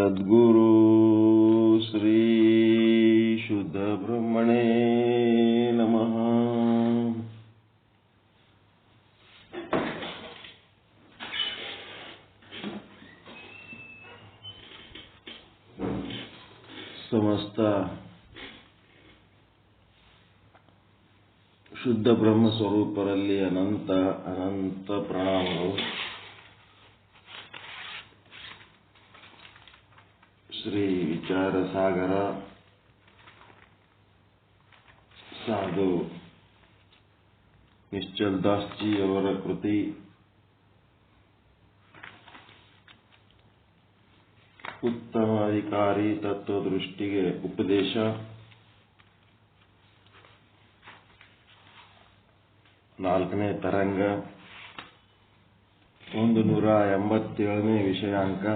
ಸದ್ಗುರು ಶ್ರೀ ಶುದ್ಧ ಬ್ರಹ್ಮಣೇ ನಮಃ. ಸಮಸ್ತ ಶುದ್ಧ ಬ್ರಹ್ಮ ಸ್ವರೂಪರಲ್ಲಿ ಅನಂತ ಅನಂತ ಪ್ರಣಾಮಗಳು. ಶ್ರೀ ವಿಚಾರ ಸಾಗರ ಸಾಧು ನಿಶ್ಚಲ್ ದಾಸ್ಜಿ ಅವರ ಕೃತಿ ಉತ್ತಮ ಅಧಿಕಾರಿ ತತ್ವದೃಷ್ಟಿಗೆ ಉಪದೇಶ, ನಾಲ್ಕನೇ ತರಂಗ, 187ನೇ ವಿಷಯಾಂಕ.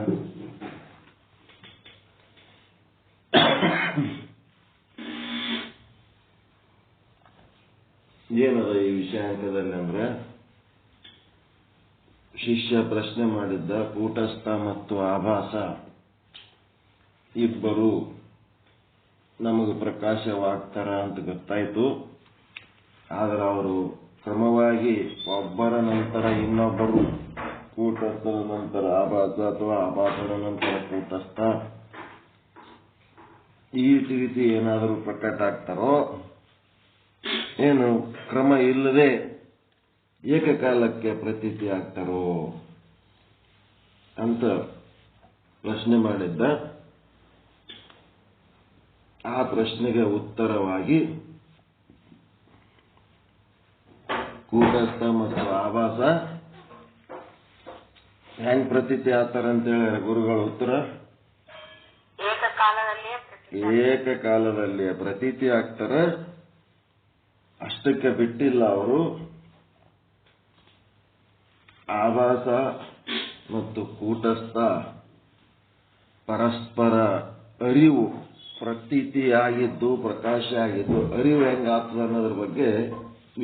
ಏನದ ಈ ವಿಷಯಾಂಕದಲ್ಲಿ ಅಂದ್ರೆ, ಶಿಷ್ಯ ಪ್ರಶ್ನೆ ಮಾಡಿದ್ದ, ಕೂಟಸ್ಥ ಮತ್ತು ಆಭಾಸ ಇಬ್ಬರು ನಮಗೆ ಪ್ರಕಾಶವಾಗ್ತಾರ ಅಂತ ಗೊತ್ತಾಯ್ತು. ಆದ್ರೆ ಅವರು ಕ್ರಮವಾಗಿ ಒಬ್ಬರ ನಂತರ ಇನ್ನೊಬ್ಬರು, ಕೂಟಸ್ಥರ ನಂತರ ಆಭಾಸ ಅಥವಾ ಆಭಾಸದ ನಂತರ ಕೂಟಸ್ಥ, ಈ ರೀತಿ ಏನಾದರೂ ಪ್ರಕಟ ಆಗ್ತಾರೋ, ಏನು ಕ್ರಮ ಇಲ್ಲದೆ ಏಕಕಾಲಕ್ಕೆ ಪ್ರತೀತಿ ಆಗ್ತಾರೋ ಅಂತ ಪ್ರಶ್ನೆ ಮಾಡಿದ್ದ. ಆ ಪ್ರಶ್ನೆಗೆ ಉತ್ತರವಾಗಿ ಕೂಟಸ್ಥ ಮತ್ತು ಆಭಾಸ ಹೆಂಗ್ ಪ್ರತೀತಿ ಆಗ್ತಾರ ಅಂತ ಹೇಳಿ ಗುರುಗಳ ಉತ್ತರ, ಏಕಕಾಲದಲ್ಲಿ ಪ್ರತೀತಿ ಆಗ್ತಾರ. ಅಷ್ಟಕ್ಕೆ ಬಿಟ್ಟಿಲ್ಲ ಅವರು, ಆಭಾಸ ಮತ್ತು ಕೂಟಸ್ಥ ಪರಸ್ಪರ ಅರಿವು ಪ್ರತೀತಿಯಾಗಿದ್ದು, ಪ್ರಕಾಶ ಆಗಿದ್ದು, ಅರಿವು ಹೆಂಗಾಗ್ತದೆ ಅನ್ನೋದ್ರ ಬಗ್ಗೆ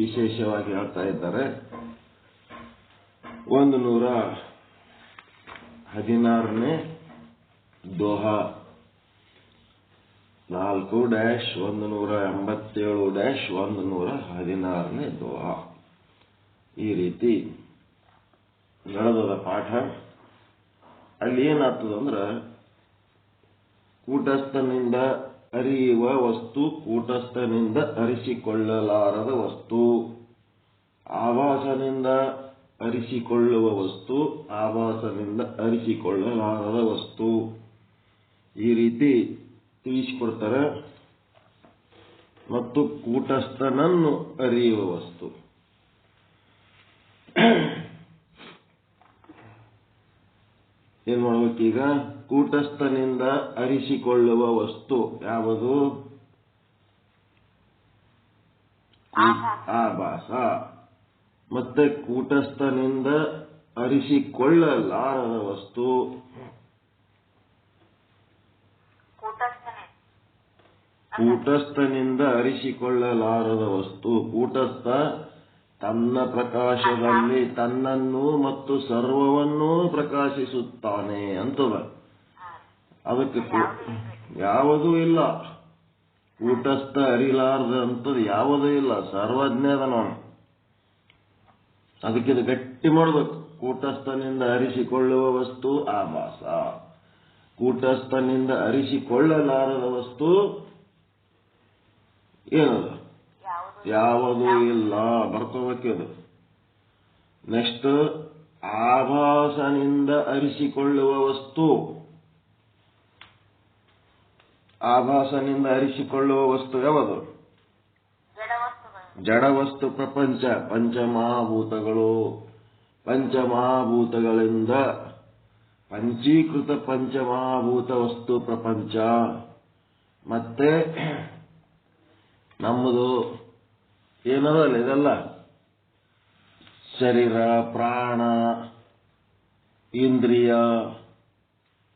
ವಿಶೇಷವಾಗಿ ಹೇಳ್ತಾ ಇದ್ದಾರೆ. 116ನೇ ದೋಹಾ 4-187-116ನೇ ದೋಹಾ. ಈ ರೀತಿ ನಡೆದ ಪಾಠ. ಅಲ್ಲಿ ಏನಾಗ್ತದಂದ್ರೆ, ಕೂಟಸ್ಥನಿಂದ ಅರಿಯುವ ವಸ್ತು ಕೂಟಸ್ಥನಿಂದ ಅರಿಸಿಕೊಳ್ಳಲಾರದ ವಸ್ತು, ಆಭಾಸನಿಂದ ಅರಿಸಿಕೊಳ್ಳುವ ವಸ್ತು ಆಭಾಸನಿಂದ ಅರಿಸಿಕೊಳ್ಳಲಾರದ ವಸ್ತು, ಈ ರೀತಿ ತಿಳಿಸಿಕೊಡ್ತಾರೆ. ಮತ್ತು ಕೂಟಸ್ಥನನ್ನು ಅರಿಯುವ ವಸ್ತು, ಏನ್ ಮಾಡ್ಬೇಕೀಗ? ಕೂಟಸ್ಥನಿಂದ ಅರಿಸಿಕೊಳ್ಳುವ ವಸ್ತು ಯಾವುದು? ಆಭಾಸ. ಮತ್ತೆ ಕೂಟಸ್ಥನಿಂದ ಅರಿಸಿಕೊಳ್ಳಲಾರದ ವಸ್ತು ಕೂಟಸ್ಥನಿಂದ ಅರಿಸಿಕೊಳ್ಳಲಾರದ ವಸ್ತು. ಕೂಟಸ್ಥ ತನ್ನ ಪ್ರಕಾಶದಲ್ಲಿ ತನ್ನನ್ನು ಮತ್ತು ಸರ್ವವನ್ನೂ ಪ್ರಕಾಶಿಸುತ್ತಾನೆ ಅಂತದ. ಅದಕ್ಕೆ ಯಾವುದೂ ಇಲ್ಲ, ಕೂಟಸ್ಥ ಅರಿಲಾರದ ಅಂತದ್ದು ಯಾವುದೂ ಇಲ್ಲ, ಸರ್ವಜ್ಞದ ನಾನು. ಅದಕ್ಕಿದು ಗಟ್ಟಿ ಮಾಡಬೇಕು. ಕೂಟಸ್ಥನಿಂದ ಅರಿಸಿಕೊಳ್ಳುವ ವಸ್ತು ಆಭಾಸ, ಕೂಟಸ್ಥನಿಂದ ಅರಿಸಿಕೊಳ್ಳಲಾರದ ವಸ್ತು ಏನದು? ಯಾವುದೂ ಇಲ್ಲ. ಬರ್ಕೋಬೇಕದು. ನೆಕ್ಸ್ಟ್, ಆಭಾಸನಿಂದ ಅರಿಸಿಕೊಳ್ಳುವ ವಸ್ತು. ಆಭಾಸನಿಂದ ಅರಿಸಿಕೊಳ್ಳುವ ವಸ್ತು ಯಾವುದು? ಜಡವಸ್ತು ಪ್ರಪಂಚ, ಪಂಚಮಹಾಭೂತಗಳು. ಪಂಚಮಹಾಭೂತಗಳಿಂದ ಪಂಚೀಕೃತ ಪಂಚಮಹಾಭೂತ ವಸ್ತು ಪ್ರಪಂಚ. ಮತ್ತೆ ನಮ್ಮದು ಏನದಲ್ಲ ಇದೆಲ್ಲ, ಶರೀರ, ಪ್ರಾಣ, ಇಂದ್ರಿಯ,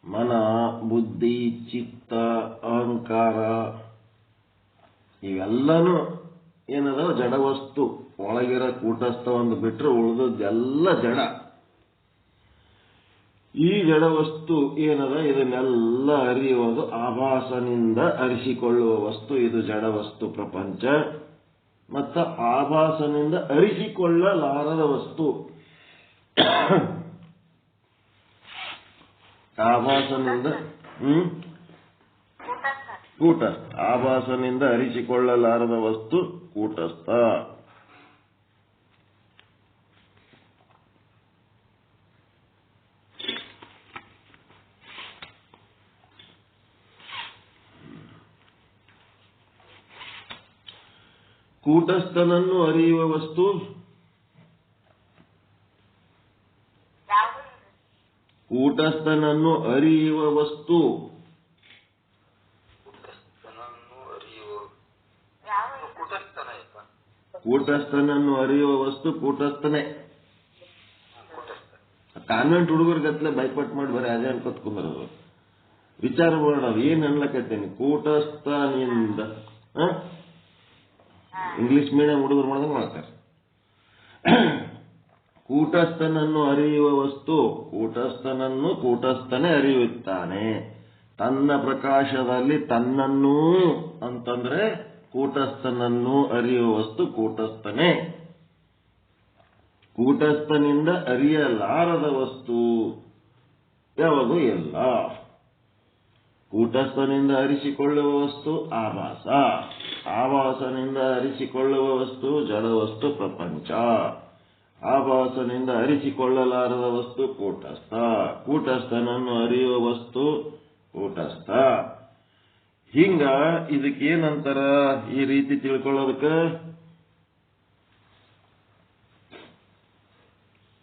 ಮನ, ಬುದ್ಧಿ, ಚಿತ್ತ, ಅಹಂಕಾರ, ಇವೆಲ್ಲನೂ ಏನದ ಜಡವಸ್ತು. ಒಳಗಿರೋ ಕೂಟಸ್ಥ ಒಂದು ಬಿಟ್ಟರೆ ಉಳಿದದ್ದೆಲ್ಲ ಜಡ. ಈ ಜಡವಸ್ತು ಏನದ ಇದನ್ನೆಲ್ಲ ಅರಿಯುವುದು ಆಭಾಸನಿಂದ ಅರಿಸಿಕೊಳ್ಳುವ ವಸ್ತು. ಇದು ಜಡವಸ್ತು ಪ್ರಪಂಚ. ಮತ್ತ ಆಭಾಸನಿಂದ ಅರಿಸಿಕೊಳ್ಳಲಾರದ ವಸ್ತು. ಆಭಾಸನಿಂದ ಕೂಟಸ್ಥ. ಆಭಾಸನಿಂದ ಅರಿಸಿಕೊಳ್ಳಲಾರದ ವಸ್ತು ಕೂಟಸ್ಥ. ಕೂಟಸ್ಥನನ್ನು ಅರಿಯುವ ವಸ್ತು ಕೂಟಸ್ಥನನ್ನು ಅರಿಯುವ ವಸ್ತು ಕೂಟಸ್ಥನನ್ನು ಅರಿಯುವ ವಸ್ತು ಕೂಟಸ್ಥನೇ. ಕಾನ್ವೆಂಟ್ ಹುಡುಗರ್ಗತ್ಲೆ ಬೈಪಟ್ ಮಾಡಿ ಬರೀ ಅದೇ ಅನ್ಕೋತ್ ಕುಂದ್ರದು. ವಿಚಾರ ಮಾಡೋಣ ಏನ್ ಅನ್ಲಕತ್ತೇನೆ. ಕೂಟಸ್ಥನಿಂದ ಇಂಗ್ಲಿಷ್ ಮೀಡಿಯಂ ಹುಡುಗರು ಮಾಡ್ದಂಗೆ ಮಾಡ್ತಾರೆ. ಕೂಟಸ್ಥನನ್ನು ಅರಿಯುವ ವಸ್ತು ಕೂಟಸ್ಥನನ್ನು ಕೂಟಸ್ಥನೇ ಅರಿಯುತ್ತಾನೆ. ತನ್ನ ಪ್ರಕಾಶದಲ್ಲಿ ತನ್ನನ್ನೂ ಅಂತಂದ್ರೆ ಕೂಟಸ್ಥನನ್ನು ಅರಿಯುವ ವಸ್ತು ಕೂಟಸ್ಥನೇ. ಕೂಟಸ್ಥನಿಂದ ಅರಿಯಲಾರದ ವಸ್ತು ಯಾವುದು ಇಲ್ಲ. ಕೂಟಸ್ಥನಿಂದ ಅರಿಸಿಕೊಳ್ಳುವ ವಸ್ತು ಆಭಾಸ. ಆಭಾಸನಿಂದ ಅರಿಸಿಕೊಳ್ಳುವ ವಸ್ತು ಜಡವಸ್ತು ಪ್ರಪಂಚ. ಆಭಾಸನಿಂದ ಅರಿಸಿಕೊಳ್ಳಲಾರದ ವಸ್ತು ಕೂಟಸ್ಥ. ಕೂಟಸ್ಥನನ್ನು ಅರಿಯುವ ವಸ್ತು ಕೂಟಸ್ಥ. ಹಿಂಗ ಇದಕ್ಕೇನಂತಾರ ಈ ರೀತಿ ತಿಳ್ಕೊಳ್ಳೋದಕ್ಕೆ?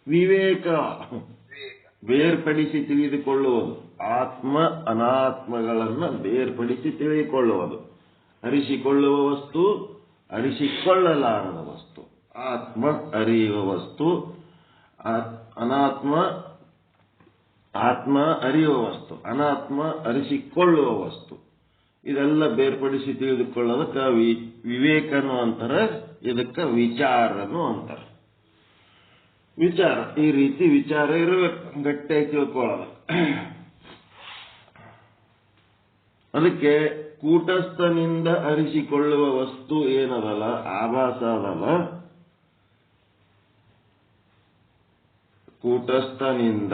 ವಿವೇಕ. ಬೇರ್ಪಡಿಸಿ ತಿಳಿದುಕೊಳ್ಳುವುದು. ಆತ್ಮ ಅನಾತ್ಮಗಳನ್ನು ಬೇರ್ಪಡಿಸಿ ತಿಳಿದುಕೊಳ್ಳುವುದು. ಅರಿಸಿಕೊಳ್ಳುವ ವಸ್ತು ಅರಿಸಿಕೊಳ್ಳಲಾರದ ವಸ್ತು. ಆತ್ಮ ಅರಿಯುವ ವಸ್ತು ಅನಾತ್ಮ. ಆತ್ಮ ಅರಿಯುವ ವಸ್ತು ಅನಾತ್ಮ ಅರಿಸಿಕೊಳ್ಳುವ ವಸ್ತು. ಇದೆಲ್ಲ ಬೇರ್ಪಡಿಸಿ ತಿಳಿದುಕೊಳ್ಳೋದಕ್ಕೆ ವಿವೇಕನು ಅಂತಾರೆ. ಇದಕ್ಕೆ ವಿಚಾರನು ಅಂತಾರೆ. ವಿಚಾರ ಈ ರೀತಿ ವಿಚಾರ ಇರಬೇಕು. ಗಟ್ಟಿಯಾಗಿ ತಿಳ್ಕೊಳ್ಳೋದು. ಅದಕ್ಕೆ ಕೂಟಸ್ಥನಿಂದ ಅರಿಸಿಕೊಳ್ಳುವ ವಸ್ತು ಏನದಲ್ಲ ಆಭಾಸ ಅದಲ್ಲ. ಕೂಟಸ್ಥನಿಂದ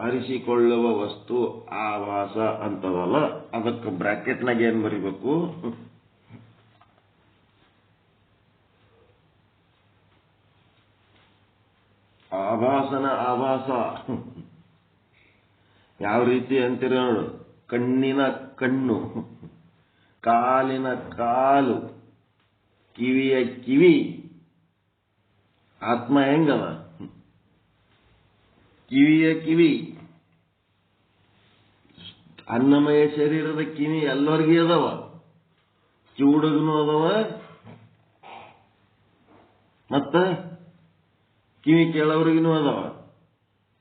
ಅರಿಸಿಕೊಳ್ಳುವ ವಸ್ತು ಆಭಾಸ ಅಂತದಲ್ಲ. ಅದಕ್ಕೆ ಬ್ರಾಕೆಟ್ನಾಗ ಏನ್ ಬರಿಬೇಕು? ಆಭಾಸನ ಆಭಾಸ. ಯಾವ ರೀತಿ ಅಂತೀರ ನೋಡು. ಕಣ್ಣಿನ ಕಣ್ಣು, ಕಾಲಿನ ಕಾಲು, ಕಿವಿಯ ಕಿವಿ. ಆತ್ಮ ಹೆಂಗದ? ಕಿವಿಯ ಕಿವಿ. ಅನ್ನಮಯ ಶರೀರದ ಕಿವಿ ಎಲ್ಲರಿಗೂ ಅದಾವ. ಕಿವುಡಗನು ಅದಾವ. ಮತ್ತ ಕಿವಿ ಕೇಳೋರಿಗೂ ಅದಾವ.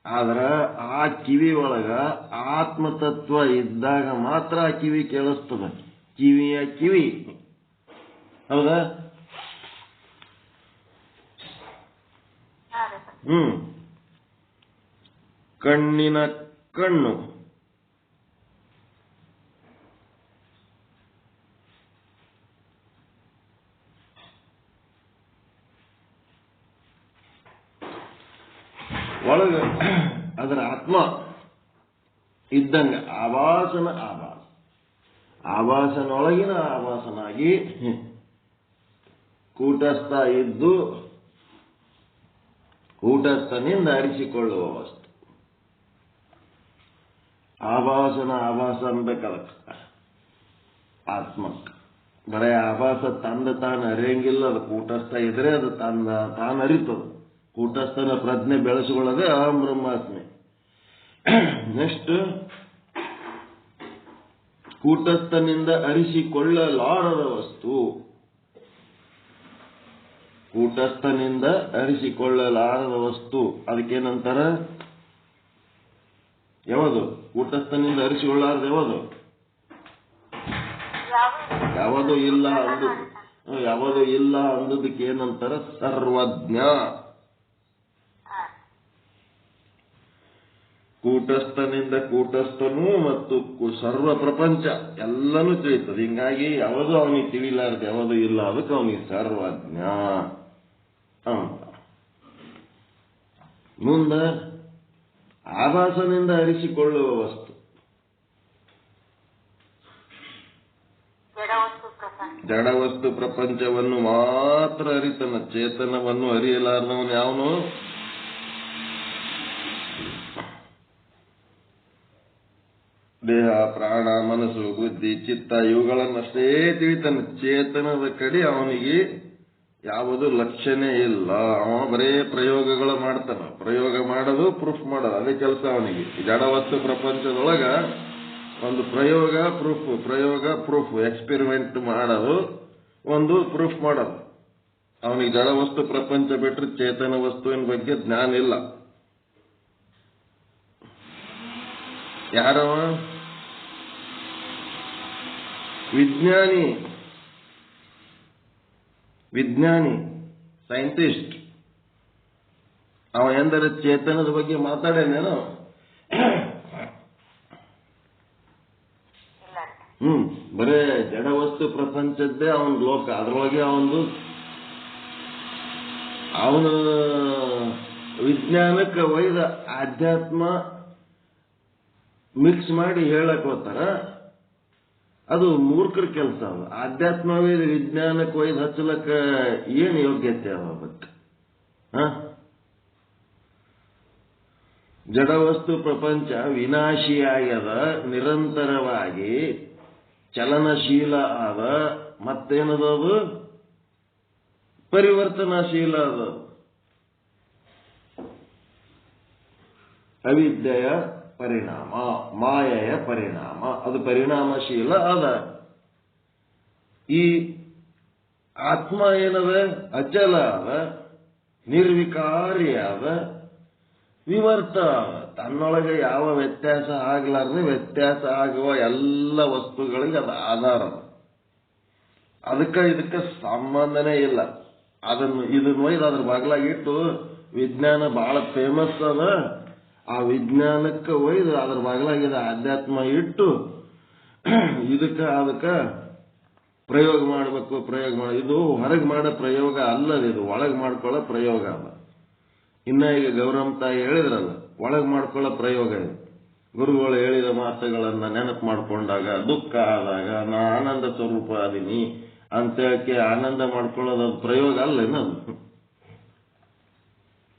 ಆದ್ರ ಆ ಕಿವಿ ಒಳಗ ಆತ್ಮತತ್ವ ಇದ್ದಾಗ ಮಾತ್ರ ಆ ಕಿವಿ ಕೇಳಿಸ್ತದ. ಕಿವಿಯ ಕಿವಿ. ಹೌದಾ? ಕಣ್ಣಿನ ಕಣ್ಣು. ಒಳಗ ಅದರ ಆತ್ಮ ಇದ್ದಂಗ ಆಭಾಸನ ಆಭಾಸ. ಆಭಾಸನೊಳಗಿನ ಆಭಾಸನಾಗಿ ಕೂಟಸ್ಥ ಇದ್ದು ಕೂಟಸ್ಥನಿಂದ ಅರಿಸಿಕೊಳ್ಳುವ ವಸ್ತು. ಆಭಾಸನ ಆಭಾಸ ಅನ್ಬೇಕದಕ್ಕೆ ಆತ್ಮಕ್ಕೆ. ಬರೇ ಆಭಾಸ ತಂದ ತಾನು ಅರಿಯಂಗಿಲ್ಲ. ಅದು ಕೂಟಸ್ಥ ಇದ್ರೆ ಅದು ತಾನು ಅರಿತದ. ಕೂಟಸ್ಥನ ಪ್ರಜ್ಞೆ ಬೆಳೆಸಿಕೊಳ್ಳದೆ ಅಹಂ ಬ್ರಹ್ಮಾಸ್ಮಿ. ನೆಕ್ಸ್ಟ್, ಕೂಟಸ್ಥನಿಂದ ಅರಿಸಿಕೊಳ್ಳಲಾರದ ವಸ್ತು. ಕೂಟಸ್ಥನಿಂದ ಅರಿಸಿಕೊಳ್ಳಲಾರದ ವಸ್ತು ಅದಕ್ಕೇನಂತಾರ? ಯಾವುದು? ಕೂಟಸ್ಥನಿಂದ ಅರಿಸಿಕೊಳ್ಳಾರದು ಯಾವುದು? ಯಾವುದು ಇಲ್ಲ ಅಂದದ್ದು. ಯಾವುದು ಇಲ್ಲ ಅಂದದಕ್ಕೆ ಏನಂತಾರ? ಸರ್ವಜ್ಞ. ಕೂಟಸ್ಥನಿಂದ ಕೂಟಸ್ಥನು ಮತ್ತು ಸರ್ವ ಪ್ರಪಂಚ ಎಲ್ಲನೂ ತಿಳಿತದೆ. ಹಿಂಗಾಗಿ ಯಾವುದು ಅವನಿಗೆ ತಿಳಿಲಾರದೆ ಯಾವುದು ಇಲ್ಲ, ಅದಕ್ಕೆ ಅವನಿಗೆ ಸರ್ವಜ್ಞ ಅಂತ. ಮುಂದೆ ಆಭಾಸನಿಂದ ಅರಿಸಿಕೊಳ್ಳುವ ವಸ್ತು, ಜಡವಸ್ತು ಪ್ರಪಂಚವನ್ನು ಮಾತ್ರ ಅರಿತನ, ಚೇತನವನ್ನು ಅರಿಯಲಾರದವನು ಯಾವನು? ದೇಹ, ಪ್ರಾಣ, ಮನಸ್ಸು, ಬುದ್ಧಿ, ಚಿತ್ತ ಇವುಗಳನ್ನಷ್ಟೇ ತಿಳಿತಾನೆ. ಚೇತನದ ಕಡೆ ಅವನಿಗೆ ಯಾವುದು ಲಕ್ಷ್ಯನೇ ಇಲ್ಲ. ಅವ ಬರೇ ಪ್ರಯೋಗಗಳು ಮಾಡ್ತಾನ. ಪ್ರಯೋಗ ಮಾಡೋದು, ಪ್ರೂಫ್ ಮಾಡೋದು, ಅದೇ ಕೆಲಸ ಅವನಿಗೆ. ಜಡವಸ್ತು ಪ್ರಪಂಚದೊಳಗ ಒಂದು ಪ್ರಯೋಗ ಪ್ರೂಫ್ ಎಕ್ಸ್ಪೆರಿಮೆಂಟ್ ಮಾಡೋದು, ಒಂದು ಪ್ರೂಫ್ ಮಾಡೋದು. ಅವನಿಗೆ ಜಡವಸ್ತು ಪ್ರಪಂಚ ಬಿಟ್ಟರೆ ಚೇತನ ವಸ್ತುವಿನ ಬಗ್ಗೆ ಜ್ಞಾನ ಇಲ್ಲ. ಯಾರವ? ವಿಜ್ಞಾನಿ ಸೈಂಟಿಸ್ಟ್. ಅವ ಎಂದರೆ ಚೇತನದ ಬಗ್ಗೆ ಮಾತಾಡೇನೇನು? ಬರೇ ಜಡವಸ್ತು ಪ್ರಪಂಚದ್ದೇ ಅವನ ಲೋಕ. ಅದರೊಳಗೆ ಅವನ ವಿಜ್ಞಾನಕ್ಕೆ ಒಯ್ದ ಆಧ್ಯಾತ್ಮ ಮಿಕ್ಸ್ ಮಾಡಿ ಹೇಳಕ್ ಹೋಗ್ತಾರ. ಅದು ಮೂರ್ಖರ ಕೆಲಸ. ಅದು ಆಧ್ಯಾತ್ಮವೇ ವಿಜ್ಞಾನಕ್ಕೆ ಒಯ್ದು ಹಚ್ಚಲಕ್ಕ ಏನು ಯೋಗ್ಯತೆ ಅವ? ಅದಕ್ಕೆ ಜಡವಸ್ತು ಪ್ರಪಂಚ ವಿನಾಶಿಯಾಗ್ಯದ, ನಿರಂತರವಾಗಿ ಚಲನಶೀಲ ಆದ, ಮತ್ತೇನದು? ಪರಿವರ್ತನಾಶೀಲ ಅದ. ಅವಿದ್ಯೆಯ ಪರಿಣಾಮ, ಮಾಯೆಯ ಪರಿಣಾಮ, ಅದು ಪರಿಣಾಮಶೀಲ ಅದ. ಈ ಆತ್ಮ ಏನದ? ಅಚಲ ಅದ, ನಿರ್ವಿಕಾರಿ ಅದ, ವಿವರ್ತ ಅದ. ತನ್ನೊಳಗೆ ಯಾವ ವ್ಯತ್ಯಾಸ ಆಗ್ಲಾರ್ದೆ ವ್ಯತ್ಯಾಸ ಆಗುವ ಎಲ್ಲ ವಸ್ತುಗಳಿಗೆ ಅದು ಆಧಾರ. ಇದಕ್ಕೆ ಸಂಬಂಧನೇ ಇಲ್ಲ. ಇದನ್ನ ಒಯ್ದು ಅದ್ರ ಬಾಗ್ಲಾಗಿಟ್ಟು ವಿಜ್ಞಾನ ಬಹಳ ಫೇಮಸ್ ಅದ. ಆ ವಿಜ್ಞಾನಕ್ಕೆ ಒಯ್ದು ಅದ್ರ ಬಾಗ್ಲಾಗಿದ ಆಧ್ಯಾತ್ಮ ಇಟ್ಟು ಅದಕ್ಕೆ ಪ್ರಯೋಗ ಮಾಡಬೇಕು. ಇದು ಹೊರಗೆ ಮಾಡೋ ಪ್ರಯೋಗ ಅಲ್ಲದ, ಇದು ಒಳಗೆ ಮಾಡ್ಕೊಳ್ಳೋ ಪ್ರಯೋಗ ಅಲ್ಲ. ಇನ್ನ ಈಗ ಗೌರಮ್ಮ ತಾಯಿ ಹೇಳಿದ್ರಲ್ಲ, ಒಳಗೆ ಮಾಡ್ಕೊಳ್ಳೋ ಪ್ರಯೋಗ ಇದು. ಗುರುಗಳು ಹೇಳಿದ ಮಾತುಗಳನ್ನ ನೆನಪು ಮಾಡ್ಕೊಂಡಾಗ, ದುಃಖ ಆದಾಗ ನಾ ಆನಂದ ಸ್ವರೂಪ ಅದೀನಿ ಅಂತ ಹೇಳಕ್ಕೆ ಆನಂದ ಮಾಡ್ಕೊಳ್ಳೋದು ಪ್ರಯೋಗ ಅಲ್ಲ. ಏನದು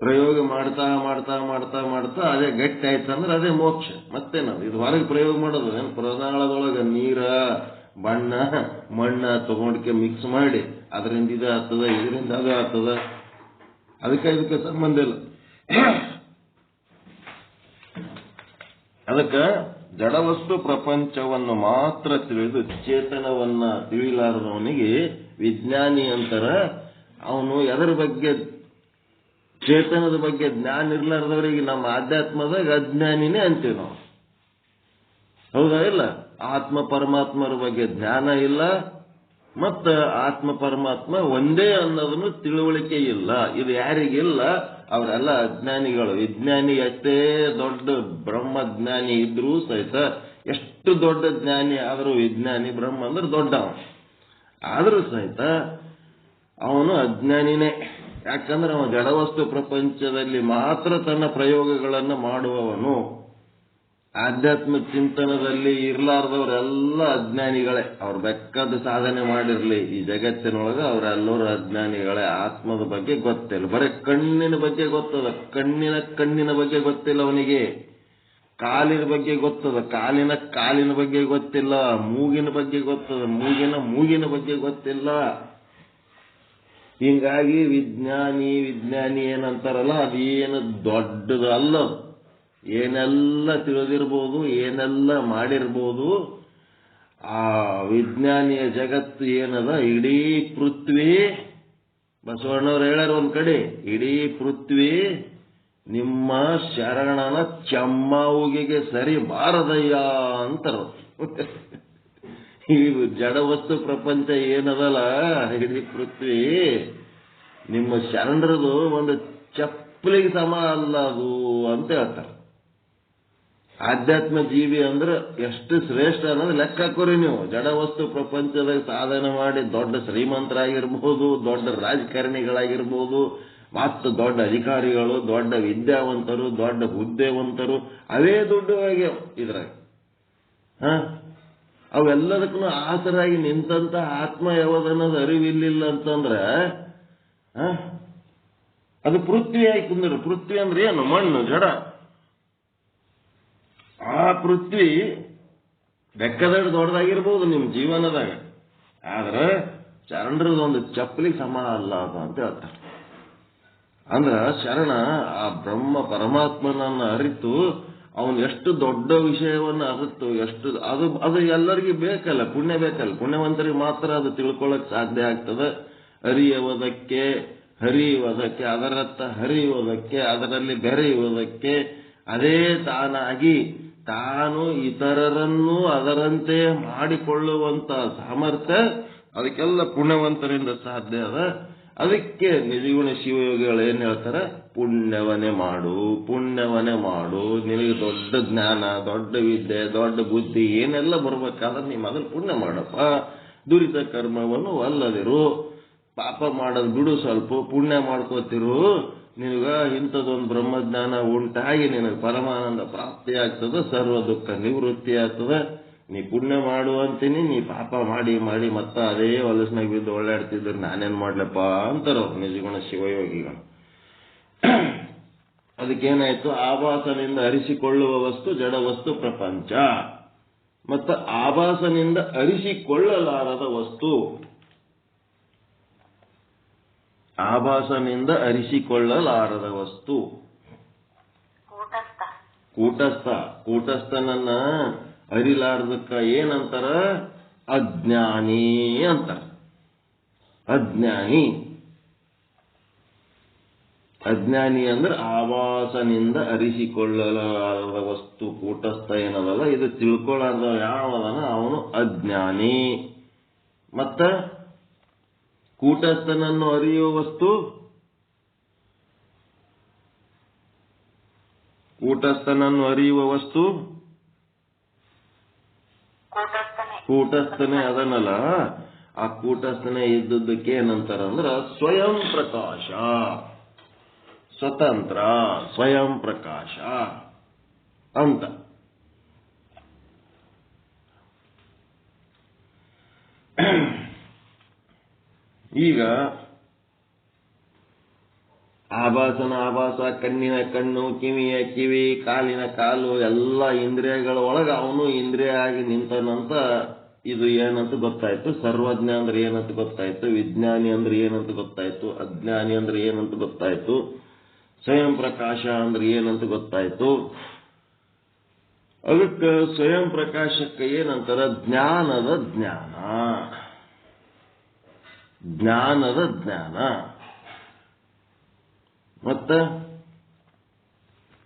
ಪ್ರಯೋಗ ಮಾಡ್ತಾ ಮಾಡ್ತಾ ಮಾಡ್ತಾ ಮಾಡ್ತಾ ಅದೇ ಗಟ್ಟಿ ಆಯ್ತಂದ್ರೆ ಅದೇ ಮೋಕ್ಷ. ಮತ್ತೇನದು? ಇದು ಹೊರಗೆ ಪ್ರಯೋಗ ಮಾಡೋದು ಏನು? ಪ್ರಧಾನದೊಳಗೆ ನೀರ, ಬಣ್ಣ, ಮಣ್ಣ ತಗೊಂಡ್ಕೆ ಮಿಕ್ಸ್ ಮಾಡಿ ಅದರಿಂದ ಇದು ಆಗ್ತದ, ಇದರಿಂದ ಅದು ಆಗ್ತದ. ಇದಕ್ಕೆ ಸಂಬಂಧ ಇಲ್ಲ. ಅದಕ್ಕೆ ಜಡವಸ್ತು ಪ್ರಪಂಚವನ್ನು ಮಾತ್ರ ತಿಳಿದು ಚೇತನವನ್ನ ತಿಳಿಲಾರದವನಿಗೆ ವಿಜ್ಞಾನಿ ಅಂತಾರ. ಅವನು ಎದರ ಬಗ್ಗೆ? ಚೇತನದ ಬಗ್ಗೆ ಜ್ಞಾನ ಇರ್ಲಾರ್ದವರಿಗೆ ನಮ್ಮ ಆಧ್ಯಾತ್ಮದಾಗ ಅಜ್ಞಾನಿನೇ ಅಂತೀವಿ ನಾವು. ಹೌದಾ ಇಲ್ಲ? ಆತ್ಮ ಪರಮಾತ್ಮರ ಬಗ್ಗೆ ಜ್ಞಾನ ಇಲ್ಲ, ಮತ್ತ ಆತ್ಮ ಪರಮಾತ್ಮ ಒಂದೇ ಅನ್ನೋದನ್ನು ತಿಳುವಳಿಕೆ ಇಲ್ಲ. ಇದು ಯಾರಿಗಿಲ್ಲ? ಅವರೆಲ್ಲ ಅಜ್ಞಾನಿಗಳು. ವಿಜ್ಞಾನಿ ಎಷ್ಟೇ ದೊಡ್ಡ ಬ್ರಹ್ಮಜ್ಞಾನಿ ಇದ್ರೂ ಸಹಿತ, ಎಷ್ಟು ದೊಡ್ಡ ಜ್ಞಾನಿ ಆದರೂ ವಿಜ್ಞಾನಿ, ಬ್ರಹ್ಮ ಅಂದ್ರೆ ದೊಡ್ಡವ ಆದರೂ ಸಹಿತ ಅವನು ಅಜ್ಞಾನಿನೇ. ಯಾಕಂದ್ರೆ ಅವನು ಜಡವಸ್ತು ಪ್ರಪಂಚದಲ್ಲಿ ಮಾತ್ರ ತನ್ನ ಪ್ರಯೋಗಗಳನ್ನು ಮಾಡುವವನು. ಆಧ್ಯಾತ್ಮ ಚಿಂತನದಲ್ಲಿ ಇರ್ಲಾರ್ದವರೆಲ್ಲ ಅಜ್ಞಾನಿಗಳೇ. ಅವ್ರು ಬೆಕ್ಕದ ಸಾಧನೆ ಮಾಡಿರ್ಲಿ ಈ ಜಗತ್ತಿನೊಳಗೆ, ಅವರೆಲ್ಲರೂ ಅಜ್ಞಾನಿಗಳೇ. ಆತ್ಮದ ಬಗ್ಗೆ ಗೊತ್ತಿಲ್ಲ, ಬರೀ ಕಣ್ಣಿನ ಬಗ್ಗೆ ಗೊತ್ತದ. ಕಣ್ಣಿನ ಬಗ್ಗೆ ಗೊತ್ತಿಲ್ಲ ಅವನಿಗೆ. ಕಾಲಿನ ಬಗ್ಗೆ ಗೊತ್ತದ, ಕಾಲಿನ ಬಗ್ಗೆ ಗೊತ್ತಿಲ್ಲ. ಮೂಗಿನ ಬಗ್ಗೆ ಗೊತ್ತದ, ಮೂಗಿನ ಬಗ್ಗೆ ಗೊತ್ತಿಲ್ಲ. ಹಿಂಗಾಗಿ ವಿಜ್ಞಾನಿ ಏನಂತಾರಲ್ಲ, ಅದೇನು ದೊಡ್ಡದು ಅಲ್ಲ. ಏನೆಲ್ಲ ತಿಳಿದಿರ್ಬೋದು, ಏನೆಲ್ಲ ಮಾಡಿರ್ಬೋದು. ಆ ವಿಜ್ಞಾನಿಯ ಜಗತ್ತು ಏನದ, ಇಡೀ ಪೃಥ್ವಿ, ಬಸವಣ್ಣವ್ರು ಹೇಳ್ಯಾರ ಒಂದ್ ಕಡೆ, ಇಡೀ ಪೃಥ್ವಿ ನಿಮ್ಮ ಶರಣನ ಚಮ್ಮವುಗೆ ಸರಿ ಬಾರದಯ್ಯ ಅಂತಾರ. ಈ ಜಡವಸ್ತು ಪ್ರಪಂಚ ಏನದಲ್ಲ, ಇಡೀ ಪೃಥ್ವಿ ನಿಮ್ಮ ಶರಣರದು ಒಂದು ಚಪ್ಪಲಿಗೆ ಸಮ ಅಲ್ಲ ಅದು ಅಂತ ಹೇಳ್ತಾರೆ. ಆಧ್ಯಾತ್ಮ ಜೀವಿ ಅಂದ್ರೆ ಎಷ್ಟು ಶ್ರೇಷ್ಠ ಅನ್ನೋದು ಲೆಕ್ಕ ಹಾಕೋರಿ ನೀವು. ಜಡ ವಸ್ತು ಪ್ರಪಂಚದಾಗ ಸಾಧನೆ ಮಾಡಿ ದೊಡ್ಡ ಶ್ರೀಮಂತರಾಗಿರ್ಬಹುದು, ದೊಡ್ಡ ರಾಜಕಾರಣಿಗಳಾಗಿರ್ಬಹುದು, ಮತ್ತು ದೊಡ್ಡ ಅಧಿಕಾರಿಗಳು, ದೊಡ್ಡ ವಿದ್ಯಾವಂತರು, ದೊಡ್ಡ ಹುದ್ದೆವಂತರು, ಅವೇ ದುಡ್ಡು ಆಗ್ಯಾವ ಇದ್ರಾಗ. ಅವೆಲ್ಲದಕ್ಕೂ ಆಸರಾಗಿ ನಿಂತಂತ ಆತ್ಮ ಯಾವದನ್ನೋದು ಅರಿವಿಲ್ಲ ಅಂತಂದ್ರೆ ಅದು ಪೃಥ್ವಿ ಆಗಿ ಕುಂದ್ರು. ಪೃಥ್ವಿ ಅಂದ್ರೆ ಏನು? ಮಣ್ಣು, ಜಡ. ಆ ಪೃಥ್ವಿ ಬೆಕ್ಕದಷ್ಟು ದೊಡ್ಡದಾಗಿರ್ಬೋದು ನಿಮ್ಮ ಜೀವನದಾಗ, ಆದ್ರೆ ಶರಣರದೊಂದು ಚಪ್ಪಲಿಗೆ ಸಮ ಅಲ್ಲ ಅದು ಅಂತ ಹೇಳ್ತಾರೆ. ಅಂದ್ರ ಶರಣ ಆ ಬ್ರಹ್ಮ ಪರಮಾತ್ಮನನ್ನ ಅರಿತು ಅವನು ಎಷ್ಟು ದೊಡ್ಡ ವಿಷಯವನ್ನು ಅರಿತು ಎಷ್ಟು ಅದು ಎಲ್ಲರಿಗೂ ಬೇಕಲ್ಲ, ಪುಣ್ಯ ಬೇಕಲ್ಲ. ಪುಣ್ಯವಂತರಿಗೆ ಮಾತ್ರ ಅದು ತಿಳ್ಕೊಳ್ಳಕ್ ಸಾಧ್ಯ ಆಗ್ತದೆ. ಹರಿಯುವುದಕ್ಕೆ, ಅದರತ್ತ ಹರಿಯುವುದಕ್ಕೆ, ಅದರಲ್ಲಿ ಬೆರೆಯುವುದಕ್ಕೆ, ಅದೇ ತಾನಾಗಿ ತಾನು ಇತರರನ್ನು ಅದರಂತೆ ಮಾಡಿಕೊಳ್ಳುವಂತ ಸಾಮರ್ಥ್ಯ ಅದಕ್ಕೆಲ್ಲ ಪುಣ್ಯವಂತರಿಂದ ಸಾಧ್ಯ ಅದ. ಅದಕ್ಕೆ ನಿಜಗುಣ ಶಿವಯೋಗಿಗಳು ಏನ್ ಹೇಳ್ತಾರೆ? ಪುಣ್ಯವನ್ನೇ ಮಾಡು, ಪುಣ್ಯವನ್ನೇ ಮಾಡು. ನಿನಗೆ ದೊಡ್ಡ ಜ್ಞಾನ, ದೊಡ್ಡ ವಿದ್ಯೆ, ದೊಡ್ಡ ಬುದ್ಧಿ ಏನೆಲ್ಲ ಬರ್ಬೇಕಾದ್ರೆ ನೀ ಮೊದಲು ಪುಣ್ಯ ಮಾಡಪ್ಪ. ದುರಿತ ಕರ್ಮವನ್ನು ಅಲ್ಲದಿರು, ಪಾಪ ಮಾಡೋದು ಬಿಡು, ಸ್ವಲ್ಪ ಪುಣ್ಯ ಮಾಡ್ಕೋತಿರು. ನಿನಗ ಇಂಥದೊಂದು ಬ್ರಹ್ಮಜ್ಞಾನ ಉಂಟಾಗಿ ನಿನಗೆ ಪರಮಾನಂದ ಪ್ರಾಪ್ತಿ ಆಗ್ತದೆ, ಸರ್ವ ದುಃಖ ನಿವೃತ್ತಿ ಆಗ್ತದೆ. ನೀ ಪುಣ್ಯ ಮಾಡು ಅಂತೀನಿ, ನೀ ಪಾಪ ಮಾಡಿ ಮಾಡಿ ಮತ್ತ ಅದೇ ಹೊಲಸ್ನಾಗ ಬಿದ್ದು ಒಳ್ಳಾಡ್ತಿದ್ರು ನಾನೇನ್ ಮಾಡ್ಲಪ್ಪ ಅಂತಾರ ನಿಜಗುಣ ಶಿವಯೋಗಿಗಳು. ಅದಕ್ಕೇನಾಯ್ತು? ಆಭಾಸನಿಂದ ಅರಿಸಿಕೊಳ್ಳುವ ವಸ್ತು ಜಡ ವಸ್ತು ಪ್ರಪಂಚ, ಮತ್ತು ಆಭಾಸನಿಂದ ಅರಿಸಿಕೊಳ್ಳಲಾರದ ವಸ್ತು, ಆಭಾಸನಿಂದ ಅರಿಸಿಕೊಳ್ಳಲಾರದ ವಸ್ತು ಕೂಟಸ್ಥ. ಕೂಟಸ್ಥನನ್ನ ಅರಿಲಾರ್ದಕ್ಕ ಏನಂತಾರ? ಅಜ್ಞಾನಿ ಅಂತಾರ. ಅಜ್ಞಾನಿ ಅಂದ್ರೆ ಆಭಾಸನಿಂದ ಅರಿಸಿಕೊಳ್ಳಲಾರದ ವಸ್ತು ಕೂಟಸ್ಥ ಏನದಲ್ಲ, ಇದು ತಿಳ್ಕೊಳ್ಳಾರ್ದ ಯಾವದನ ಅವನು ಅಜ್ಞಾನಿ. ಮತ್ತ ಕೂಟಸ್ಥನನ್ನು ಅರಿಯುವ ವಸ್ತು, ಕೂಟಸ್ಥನನ್ನು ಅರಿಯುವ ವಸ್ತು ಕೂಟಸ್ಥನೇ ಅದನ್ನಲ್ಲ. ಆ ಕೂಟಸ್ಥನೇ ಇದ್ದದ್ದಕ್ಕೆ ಏನಂತಾರ ಅಂದ್ರ ಸ್ವಯಂ ಪ್ರಕಾಶ, ಸ್ವತಂತ್ರ, ಸ್ವಯಂ ಪ್ರಕಾಶ ಅಂತ. ಈಗ ಆಭಾಸನ ಆಭಾಸ, ಕಣ್ಣಿನ ಕಣ್ಣು, ಕಿವಿಯ ಕಿವಿ, ಕಾಲಿನ ಕಾಲು, ಎಲ್ಲ ಇಂದ್ರಿಯಗಳ ಒಳಗ ಅವನು ಇಂದ್ರಿಯ ಆಗಿ ನಿಂತನಂತ ಇದು ಏನಂತ ಗೊತ್ತಾಯ್ತು. ಸರ್ವಜ್ಞ ಅಂದ್ರೆ ಏನಂತ ಗೊತ್ತಾಯ್ತು, ವಿಜ್ಞಾನಿ ಅಂದ್ರೆ ಏನಂತ ಗೊತ್ತಾಯ್ತು, ಅಜ್ಞಾನಿ ಅಂದ್ರೆ ಏನಂತ ಗೊತ್ತಾಯ್ತು, ಸ್ವಯಂ ಪ್ರಕಾಶ ಅಂದ್ರೆ ಏನಂತ ಗೊತ್ತಾಯ್ತು. ಅದಕ್ಕೆ ಸ್ವಯಂ ಪ್ರಕಾಶಕ್ಕೆ ಏನಂತಾರ? ಜ್ಞಾನದ ಜ್ಞಾನ, ಜ್ಞಾನದ ಜ್ಞಾನ. ಮತ್ತ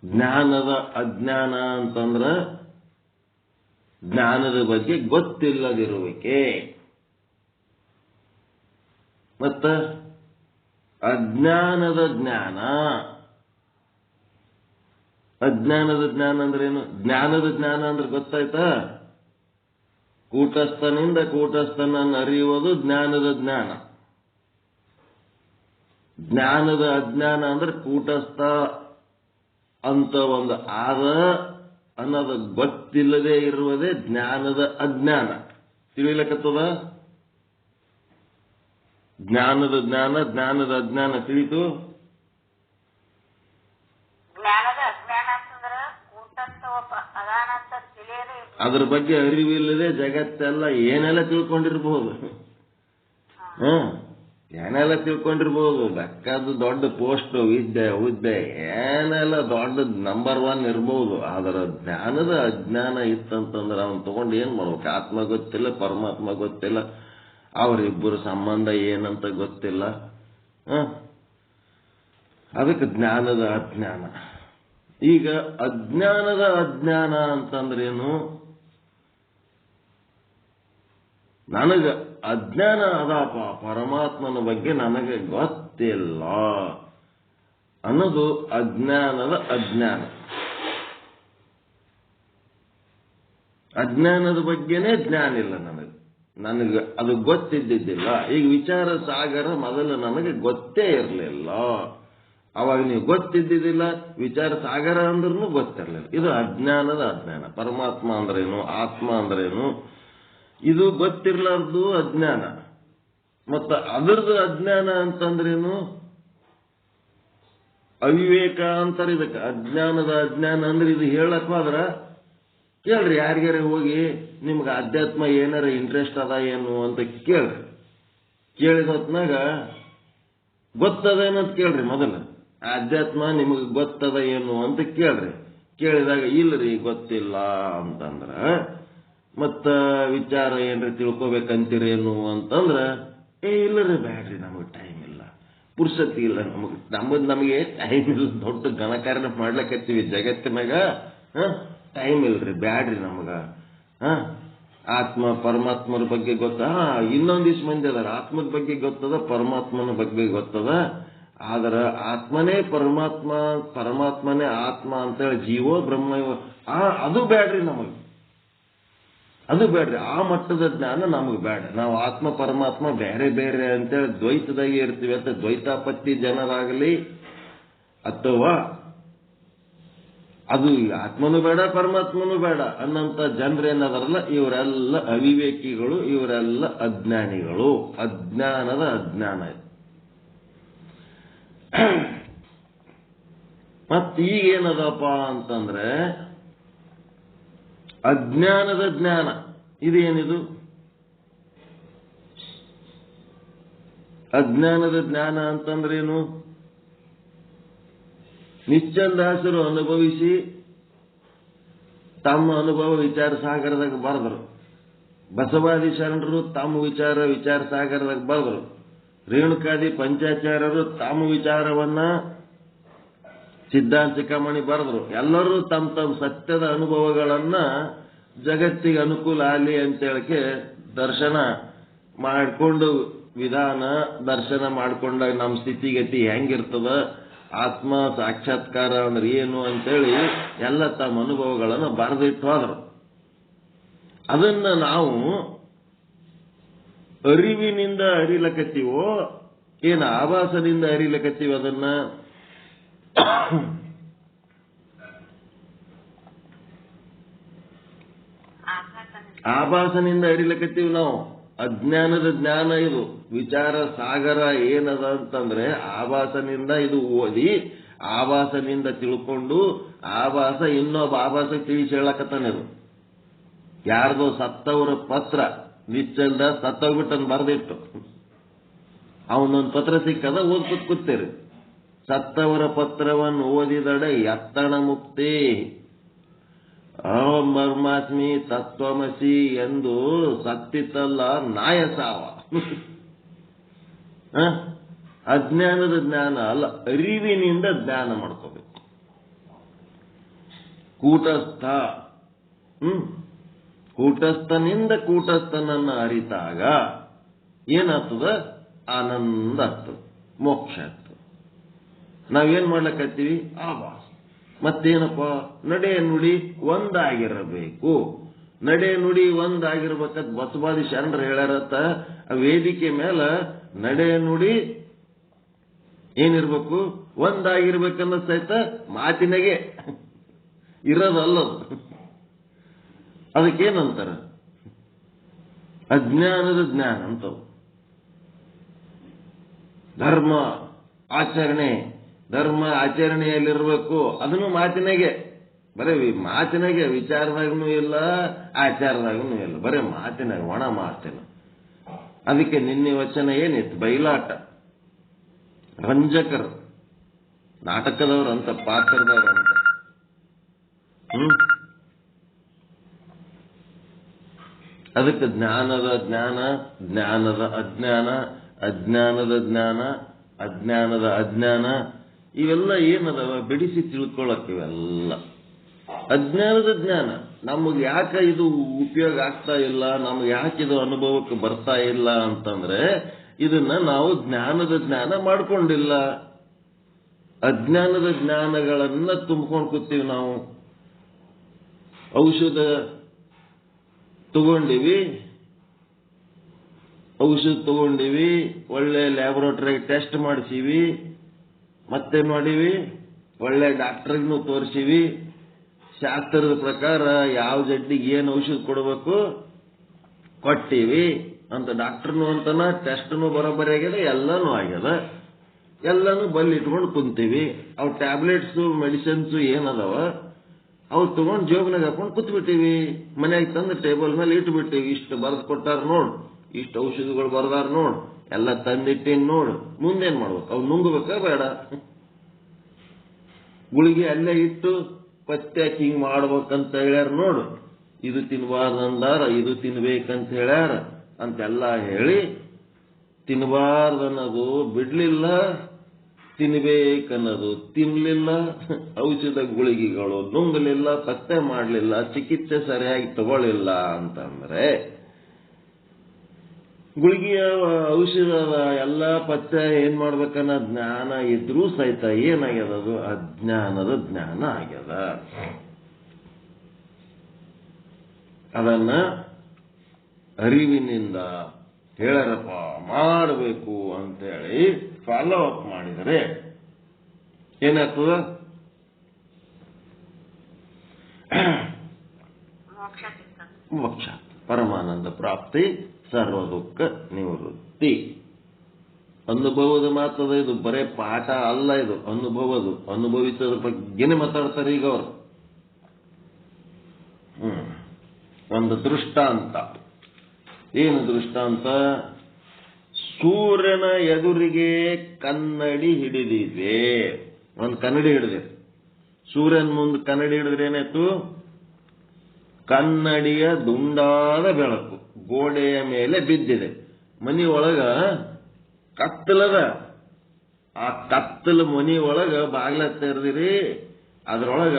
ಜ್ಞಾನದ ಅಜ್ಞಾನ ಅಂತಂದ್ರ ಜ್ಞಾನದ ಬಗ್ಗೆ ಗೊತ್ತಿಲ್ಲದಿರುವಿಕೆ. ಮತ್ತ ಅಜ್ಞಾನದ ಜ್ಞಾನ, ಅಜ್ಞಾನದ ಜ್ಞಾನ ಅಂದ್ರೇನು? ಜ್ಞಾನದ ಜ್ಞಾನ ಅಂದ್ರೆ ಗೊತ್ತಾಯ್ತಾ? ಕೂಟಸ್ಥನಿಂದ ಕೂಟಸ್ಥನನ್ನು ಅರಿಯುವುದು ಜ್ಞಾನದ ಜ್ಞಾನ. ಜ್ಞಾನದ ಅಜ್ಞಾನ ಅಂದ್ರೆ ಕೂಟಸ್ಥ ಅಂತ ಒಂದು ಆದ ಅನ್ನೋದು ಗೊತ್ತಿಲ್ಲದೆ ಇರುವುದೇ ಜ್ಞಾನದ ಅಜ್ಞಾನ. ತಿಳಿಲಕತ್ತದ? ಜ್ಞಾನದ ಜ್ಞಾನ, ಜ್ಞಾನದ ಅಜ್ಞಾನ ತಿಳಿತು? ಅದ್ರ ಬಗ್ಗೆ ಅರಿವಿಲ್ಲದೆ ಜಗತ್ತೆಲ್ಲ ಏನೆಲ್ಲ ತಿಳ್ಕೊಂಡಿರ್ಬಹುದು, ಏನೆಲ್ಲ ತಿಳ್ಕೊಂಡಿರ್ಬೋದು. ಬೇಕಾದ ದೊಡ್ಡ ಪೋಸ್ಟ್, ವಿದ್ಯೆ, ಹುದ್ದೆ, ಏನೆಲ್ಲ ದೊಡ್ಡ ನಂಬರ್ 1 ಇರ್ಬೋದು. ಅದರ ಜ್ಞಾನದ ಅಜ್ಞಾನ ಇತ್ತಂತಂದ್ರೆ ಅವನ್ ತಗೊಂಡು ಏನ್ ಮಾಡ್ಬೇಕು? ಆತ್ಮ ಗೊತ್ತಿಲ್ಲ, ಪರಮಾತ್ಮ ಗೊತ್ತಿಲ್ಲ, ಅವರಿಬ್ಬರು ಸಂಬಂಧ ಏನಂತ ಗೊತ್ತಿಲ್ಲ. ಅದಕ್ಕೆ ಜ್ಞಾನದ ಅಜ್ಞಾನ. ಈಗ ಅಜ್ಞಾನದ ಅಜ್ಞಾನ ಅಂತಂದ್ರೇನು? ನನಗೆ ಅಜ್ಞಾನ ಅದಪ್ಪ, ಪರಮಾತ್ಮನ ಬಗ್ಗೆ ನನಗೆ ಗೊತ್ತಿಲ್ಲ ಅನ್ನೋದು ಅಜ್ಞಾನದ ಅಜ್ಞಾನ. ಅಜ್ಞಾನದ ಬಗ್ಗೆನೇ ಜ್ಞಾನ ಇಲ್ಲ ನನಗೆ ಅದು ಗೊತ್ತಿದ್ದಿದ್ದಿಲ್ಲ. ಈಗ ವಿಚಾರ ಸಾಗರ ಮೊದಲು ನನಗೆ ಗೊತ್ತೇ ಇರಲಿಲ್ಲ. ಅವಾಗ ನೀವು ಗೊತ್ತಿದ್ದಿದ್ದಿಲ್ಲ, ವಿಚಾರ ಸಾಗರ ಅಂದ್ರೂ ಗೊತ್ತಿರಲಿಲ್ಲ. ಇದು ಅಜ್ಞಾನದ ಅಜ್ಞಾನ. ಪರಮಾತ್ಮ ಅಂದ್ರೇನು, ಆತ್ಮ ಅಂದ್ರೇನು, ಇದು ಗೊತ್ತಿರ್ಲಾರ್ದು ಅಜ್ಞಾನ. ಮತ್ತ ಅದರದ್ದು ಅಜ್ಞಾನ ಅಂತಂದ್ರೇನು, ಅವಿವೇಕ ಅಂತಾರೆ ಇದಕ್ಕೆ. ಅಜ್ಞಾನದ ಅಜ್ಞಾನ ಅಂದ್ರೆ ಇದು ಹೇಳಕ್ ಹೋದ್ರ ಕೇಳ್ರಿ, ಯಾರಿಗಾರ ಹೋಗಿ ನಿಮ್ಗೆ ಅಧ್ಯಾತ್ಮ ಏನಾರ ಇಂಟ್ರೆಸ್ಟ್ ಅದ ಏನು ಅಂತ ಕೇಳ್ರಿ. ಕೇಳಿದ ಹೊತ್ನಾಗ ಗೊತ್ತದ ಏನಂತ ಕೇಳ್ರಿ. ಮೊದಲು ಅಧ್ಯಾತ್ಮ ನಿಮಗೆ ಗೊತ್ತದ ಏನು ಅಂತ ಕೇಳ್ರಿ. ಕೇಳಿದಾಗ ಇಲ್ರಿ ಗೊತ್ತಿಲ್ಲ ಅಂತಂದ್ರ, ಮತ್ತ ವಿಚಾರ ಏನ್ರಿ ತಿಳ್ಕೊಬೇಕಂತೀರೇನು ಅಂತಂದ್ರ, ಇಲ್ಲರಿ ಬ್ಯಾಡ್ರಿ, ನಮಗೆ ಟೈಮ್ ಇಲ್ಲ, ಪುರ್ಸತಿ ಇಲ್ಲ, ನಮಗೆ ಟೈಮ್ ಇಲ್ಲ, ದೊಡ್ಡ ಘನಕಾರ್ಯ ಮಾಡ್ಲಕತ್ತೀವಿ ಜಗತ್ತಿನಾಗ, ಟೈಮ್ ಇಲ್ರಿ, ಬ್ಯಾಡ್ರಿ ನಮಗ. ಆತ್ಮ ಪರಮಾತ್ಮರ ಬಗ್ಗೆ ಗೊತ್ತ, ಇನ್ನೊಂದಿಷ್ಟು ಮಂದಿ ಅದಾರ ಆತ್ಮದ ಬಗ್ಗೆ ಗೊತ್ತದ, ಪರಮಾತ್ಮನ ಬಗ್ಗೆ ಗೊತ್ತದ. ಆದ್ರ ಆತ್ಮನೇ ಪರಮಾತ್ಮ, ಪರಮಾತ್ಮನೇ ಆತ್ಮ ಅಂತೇಳಿ ಜೀವೋ ಬ್ರಹ್ಮ ಅದು ಬ್ಯಾಡ್ರಿ ನಮಗೆ, ಅದು ಬೇಡ್ರಿ. ಆ ಮಟ್ಟದ ಜ್ಞಾನ ನಮಗೆ ಬೇಡ. ನಾವು ಆತ್ಮ ಪರಮಾತ್ಮ ಬೇರೆ ಬೇರೆ ಅಂತೇಳಿ ದ್ವೈತದಾಗೆ ಇರ್ತೀವಿ ಅಂತ ದ್ವೈತಾಪತ್ತಿ ಜನರಾಗಲಿ, ಅಥವಾ ಅದು ಆತ್ಮನೂ ಬೇಡ ಪರಮಾತ್ಮನೂ ಬೇಡ ಅನ್ನಂತ ಜನರೇನದಾರಲ್ಲ, ಇವರೆಲ್ಲ ಅವಿವೇಕಿಗಳು, ಇವರೆಲ್ಲ ಅಜ್ಞಾನಿಗಳು. ಅಜ್ಞಾನದ ಅಜ್ಞಾನ. ಮತ್ತೀಗೇನದಪ್ಪ ಅಂತಂದ್ರೆ ಅಜ್ಞಾನದ ಜ್ಞಾನ. ಇದೇನಿದು ಅಜ್ಞಾನದ ಜ್ಞಾನ ಅಂತಂದ್ರೇನು? ನಿಶ್ಚಲದಾಸರು ಅನುಭವಿಸಿ ತಮ್ಮ ಅನುಭವ ವಿಚಾರ ಸಾಗರದಾಗ ಬರೆದರು. ಬಸವಾದಿ ಶರಣರು ತಮ್ಮ ವಿಚಾರ ಸಾಗರದಾಗ ಬರೆದರು. ರೇಣುಕಾದಿ ಪಂಚಾಚಾರ್ಯರು ತಮ್ಮ ವಿಚಾರವನ್ನ ಸಿದ್ಧಾಂತ ಶಿಖಾಮಣಿ ಬರೆದ್ರು. ಎಲ್ಲರೂ ತಮ್ಮ ತಮ್ಮ ಸತ್ಯದ ಅನುಭವಗಳನ್ನ ಜಗತ್ತಿಗೆ ಅನುಕೂಲ ಆಗಲಿ ಅಂತೇಳಕ್ಕೆ ದರ್ಶನ ಮಾಡಿಕೊಂಡು, ವಿಧಾನ ದರ್ಶನ ಮಾಡ್ಕೊಂಡಾಗ ನಮ್ಮ ಸ್ಥಿತಿಗತಿ ಹೆಂಗಿರ್ತದ, ಆತ್ಮ ಸಾಕ್ಷಾತ್ಕಾರ ಅಂದ್ರೆ ಏನು ಅಂತೇಳಿ ಎಲ್ಲ ತಮ್ಮ ಅನುಭವಗಳನ್ನು ಬರೆದಿಟ್ಟು ಹೋದರು. ಅದನ್ನ ನಾವು ಅರಿವಿನಿಂದ ಅರಿಲಕತ್ತೀವೋ ಏನು ಆಭಾಸದಿಂದ ಅರಿಲಕತ್ತೀವೋ? ಅದನ್ನ ಆಭಾಸನಿಂದ ಅರಿಲಕತ್ತೀವಿ ನಾವು. ಅಜ್ಞಾನದ ಜ್ಞಾನ ಇದು. ವಿಚಾರ ಸಾಗರ ಏನದ ಅಂತಂದ್ರೆ ಆಭಾಸನಿಂದ ಇದು ಓದಿ, ಆಭಾಸನಿಂದ ತಿಳ್ಕೊಂಡು, ಆಭಾಸ ಇನ್ನೊಬ್ಬ ಆಭಾಸ ತಿಳಿಸಿ ಹೇಳಕತ್ತಾನೆ. ಅದು ಯಾರ್ದೋ ಸತ್ತವರ ಪತ್ರ, ನಿಶ್ಚಲ್ದ ಸತ್ತೋಗ್ಬಿಟ್ಟನ್ ಬರೆದಿಟ್ಟು, ಅವನೊಂದು ಪತ್ರ ಸಿಕ್ಕದ, ಓದ್ಕೊತ್ ಕೂತೇರಿ. ಸತ್ತವರ ಪತ್ರವನ್ನು ಓದಿದಡೆ ಎತ್ತಣ ಮುಕ್ತಿ, ಅಹಂ ಬ್ರಹ್ಮಾಸ್ಮಿ ತತ್ವಮಸಿ ಎಂದು ಸತ್ತಿತಲ್ಲ ನಾಯಸಾವ. ಅಜ್ಞಾನದ ಜ್ಞಾನ ಅಲ್ಲ, ಅರಿವಿನಿಂದ ಜ್ಞಾನ ಮಾಡ್ಕೋಬೇಕು. ಕೂಟಸ್ಥನಿಂದ ಕೂಟಸ್ಥನನ್ನ ಅರಿತಾಗ ಏನಾಗ್ತದ? ಆನಂದ ಆಗ್ತದ, ಮೋಕ್ಷ ಆಗ್ತದ. ನಾವೇನ್ ಮಾಡ್ಲಕತ್ತೀವಿ? ಆಭಾಸ. ಮತ್ತೇನಪ್ಪ? ನಡೆ ನುಡಿ ಒಂದಾಗಿರಬೇಕು. ನಡೆ ನುಡಿ ಒಂದಾಗಿರ್ಬೇಕಂತ ಬಸವಾದಿ ಶರಣರು ಹೇಳ್ಯಾರತ್ತ. ವೇದಿಕೆ ಮೇಲೆ ನಡೆ ನುಡಿ ಏನಿರ್ಬೇಕು? ಒಂದಾಗಿರ್ಬೇಕನ್ನ ಸಹಿತ ಮಾತಿನಾಗೆ ಇರೋದಲ್ಲದು. ಅದಕ್ಕೇನಂತಾರ? ಅಜ್ಞಾನದ ಜ್ಞಾನ ಅಂತವು. ಧರ್ಮ ಆಚರಣೆಯಲ್ಲಿರ್ಬೇಕು, ಅದನ್ನು ಮಾತಿನಾಗೆ, ಬರೀ ಮಾತಿನಾಗೆ, ವಿಚಾರದಾಗೂ ಇಲ್ಲ, ಆಚಾರದಾಗೂ ಇಲ್ಲ, ಬರೀ ಮಾತಿನಾಗ, ಒಣ ಮಾತಿನ. ಅದಕ್ಕೆ ನಿನ್ನೆ ವಚನ ಏನಿತ್ತು? ಬಯಲಾಟ, ರಂಜಕರು, ನಾಟಕದವ್ರಂತ, ಪಾತ್ರದವ್ರಂತ. ಅದಕ್ಕೆ ಜ್ಞಾನದ ಜ್ಞಾನ, ಜ್ಞಾನದ ಅಜ್ಞಾನ, ಅಜ್ಞಾನದ ಜ್ಞಾನ, ಅಜ್ಞಾನದ ಅಜ್ಞಾನ, ಇವೆಲ್ಲ ಏನದವ? ಬಿಡಿಸಿ ತಿಳ್ಕೊಳ್ಳೋಕೆ ಇವೆಲ್ಲ ಅಜ್ಞಾನದ ಜ್ಞಾನ. ನಮಗೆ ಯಾಕೆ ಇದು ಉಪಯೋಗ ಆಗ್ತಾ ಇಲ್ಲ, ನಮ್ಗೆ ಯಾಕೆ ಇದು ಅನುಭವಕ್ಕೆ ಬರ್ತಾ ಇಲ್ಲ ಅಂತಂದ್ರೆ ಇದನ್ನ ನಾವು ಜ್ಞಾನದ ಜ್ಞಾನ ಮಾಡ್ಕೊಂಡಿಲ್ಲ. ಅಜ್ಞಾನದ ಜ್ಞಾನಗಳನ್ನ ತುಂಬಿಕೊಂಡು ಕೂತೀವಿ ನಾವು. ಔಷಧ ತಗೊಂಡಿವಿ, ಔಷಧ ತಗೊಂಡಿವಿ, ಒಳ್ಳೆ ಲ್ಯಾಬೊರೇಟರಿ ಟೆಸ್ಟ್ ಮಾಡಿಸಿವಿ, ಮತ್ತೇನ್ ಮಾಡಿವಿ, ಒಳ್ಳೆ ಡಾಕ್ಟರ್ಗೂ ತೋರಿಸಿವಿ, ಶಾಸ್ತ್ರದ ಪ್ರಕಾರ ಯಾವ ಜಡ್ಡಿಗೆ ಏನು ಔಷಧ ಕೊಡಬೇಕು ಕೊಟ್ಟಿವಿ ಅಂತ ಡಾಕ್ಟರ್ನು ಅಂತನ, ಟೆಸ್ಟ್ನು ಬರೋಬ್ಬರಿ ಆಗ್ಯದ, ಎಲ್ಲಾನು ಆಗ್ಯದ. ಎಲ್ಲಾನು ಬಲ್ಲಿ ಇಟ್ಕೊಂಡು ಕುಂತೀವಿ. ಅವು ಟ್ಯಾಬ್ಲೆಟ್ಸು ಮೆಡಿಸಿನ್ಸು ಏನದಾವ ಅವು ತಗೊಂಡು ಜೋಬ್ನಾಗ ಹಾಕೊಂಡು ಕೂತ್ಬಿಟ್ಟಿವಿ. ಮನ್ಯಾಗ ತಂದು ಟೇಬಲ್ ಮೇಲೆ ಇಟ್ಬಿಟ್ಟಿವಿ. ಇಷ್ಟು ಬರೆದು ಕೊಟ್ಟಾರ ನೋಡ್, ಇಷ್ಟು ಔಷಧಿಗಳು ಬರ್ದಾರ ನೋಡ್, ಎಲ್ಲ ತಂದಿಟ್ಟಿನ್ ನೋಡ್. ಮುಂದೇನ್ ಮಾಡ್ಬೇಕು? ಅವು ನುಂಗ್ಬೇಕಾ ಬೇಡ? ಗುಳಿಗೆ ಅಲ್ಲೇ ಇಟ್ಟು ಪತ್ತೆ ಹಿಂಗ್ ಮಾಡ್ಬೇಕಂತ ಹೇಳ್ಯಾರ ನೋಡು, ಇದು ತಿನ್ಬಾರ್ದಂದಾರ, ಇದು ತಿನ್ಬೇಕಂತ ಹೇಳ್ಯಾರ ಅಂತೆಲ್ಲ ಹೇಳಿ ತಿನ್ಬಾರ್ದನ್ನೋದು ಬಿಡ್ಲಿಲ್ಲ, ತಿನ್ಬೇಕನ್ನೋದು ತಿನ್ಲಿಲ್ಲ, ಔಷಧ ಗುಳಿಗೆಗಳು ನುಂಗಲಿಲ್ಲ, ಪತ್ತೆ ಮಾಡಲಿಲ್ಲ, ಚಿಕಿತ್ಸೆ ಸರಿಯಾಗಿ ತಗೊಳ್ಳಿಲ್ಲ ಅಂತಂದ್ರೆ ಗುಳಿಗೆಯ ಔಷಧದ ಎಲ್ಲ ಪತ್ತೆ ಏನ್ ಮಾಡ್ಬೇಕನ್ನ ಜ್ಞಾನ ಇದ್ರೂ ಸಹಿತ ಏನಾಗ್ಯದ? ಅದು ಅಜ್ಞಾನದ ಜ್ಞಾನ ಆಗ್ಯದ. ಅದನ್ನ ಅರಿವಿನಿಂದ ಹೇಳರಪ್ಪ ಮಾಡಬೇಕು ಅಂತೇಳಿ ಫಾಲೋ ಅಪ್ ಮಾಡಿದರೆ ಏನಾಗ್ತದ? ಮೋಕ್ಷ, ಪರಮಾನಂದ ಪ್ರಾಪ್ತಿ, ಸರ್ವ ದುಃಖ ನಿವೃತ್ತಿ. ಅನುಭವದ ಮಾತದ ಇದು, ಬರೇ ಪಾಠ ಅಲ್ಲ ಇದು, ಅನುಭವದು. ಅನುಭವಿಸೋದ್ರ ಬಗ್ಗೆನೇ ಮಾತಾಡ್ತಾರೆ ಈಗ ಅವರು. ಒಂದು ದೃಷ್ಟಾಂತ. ಏನು ದೃಷ್ಟಾಂತ? ಸೂರ್ಯನ ಎದುರಿಗೆ ಕನ್ನಡಿ ಹಿಡಿದಿದೆ. ಒಂದು ಕನ್ನಡಿ ಹಿಡಿದೆ, ಸೂರ್ಯನ ಮುಂದೆ ಕನ್ನಡಿ ಹಿಡಿದ್ರೆ ಏನಾಯ್ತು? ಕನ್ನಡಿಯ ದುಂಡಾದ ಬೆಳಕು ಗೋಡೆಯ ಮೇಲೆ ಬಿದ್ದಿದೆ. ಮನಿ ಒಳಗ ಕತ್ತಲದ, ಆ ಕತ್ತಲ ಮನಿ ಒಳಗ ಬಾಗ್ಲ ತೆರೆದಿರಿ, ಅದ್ರೊಳಗ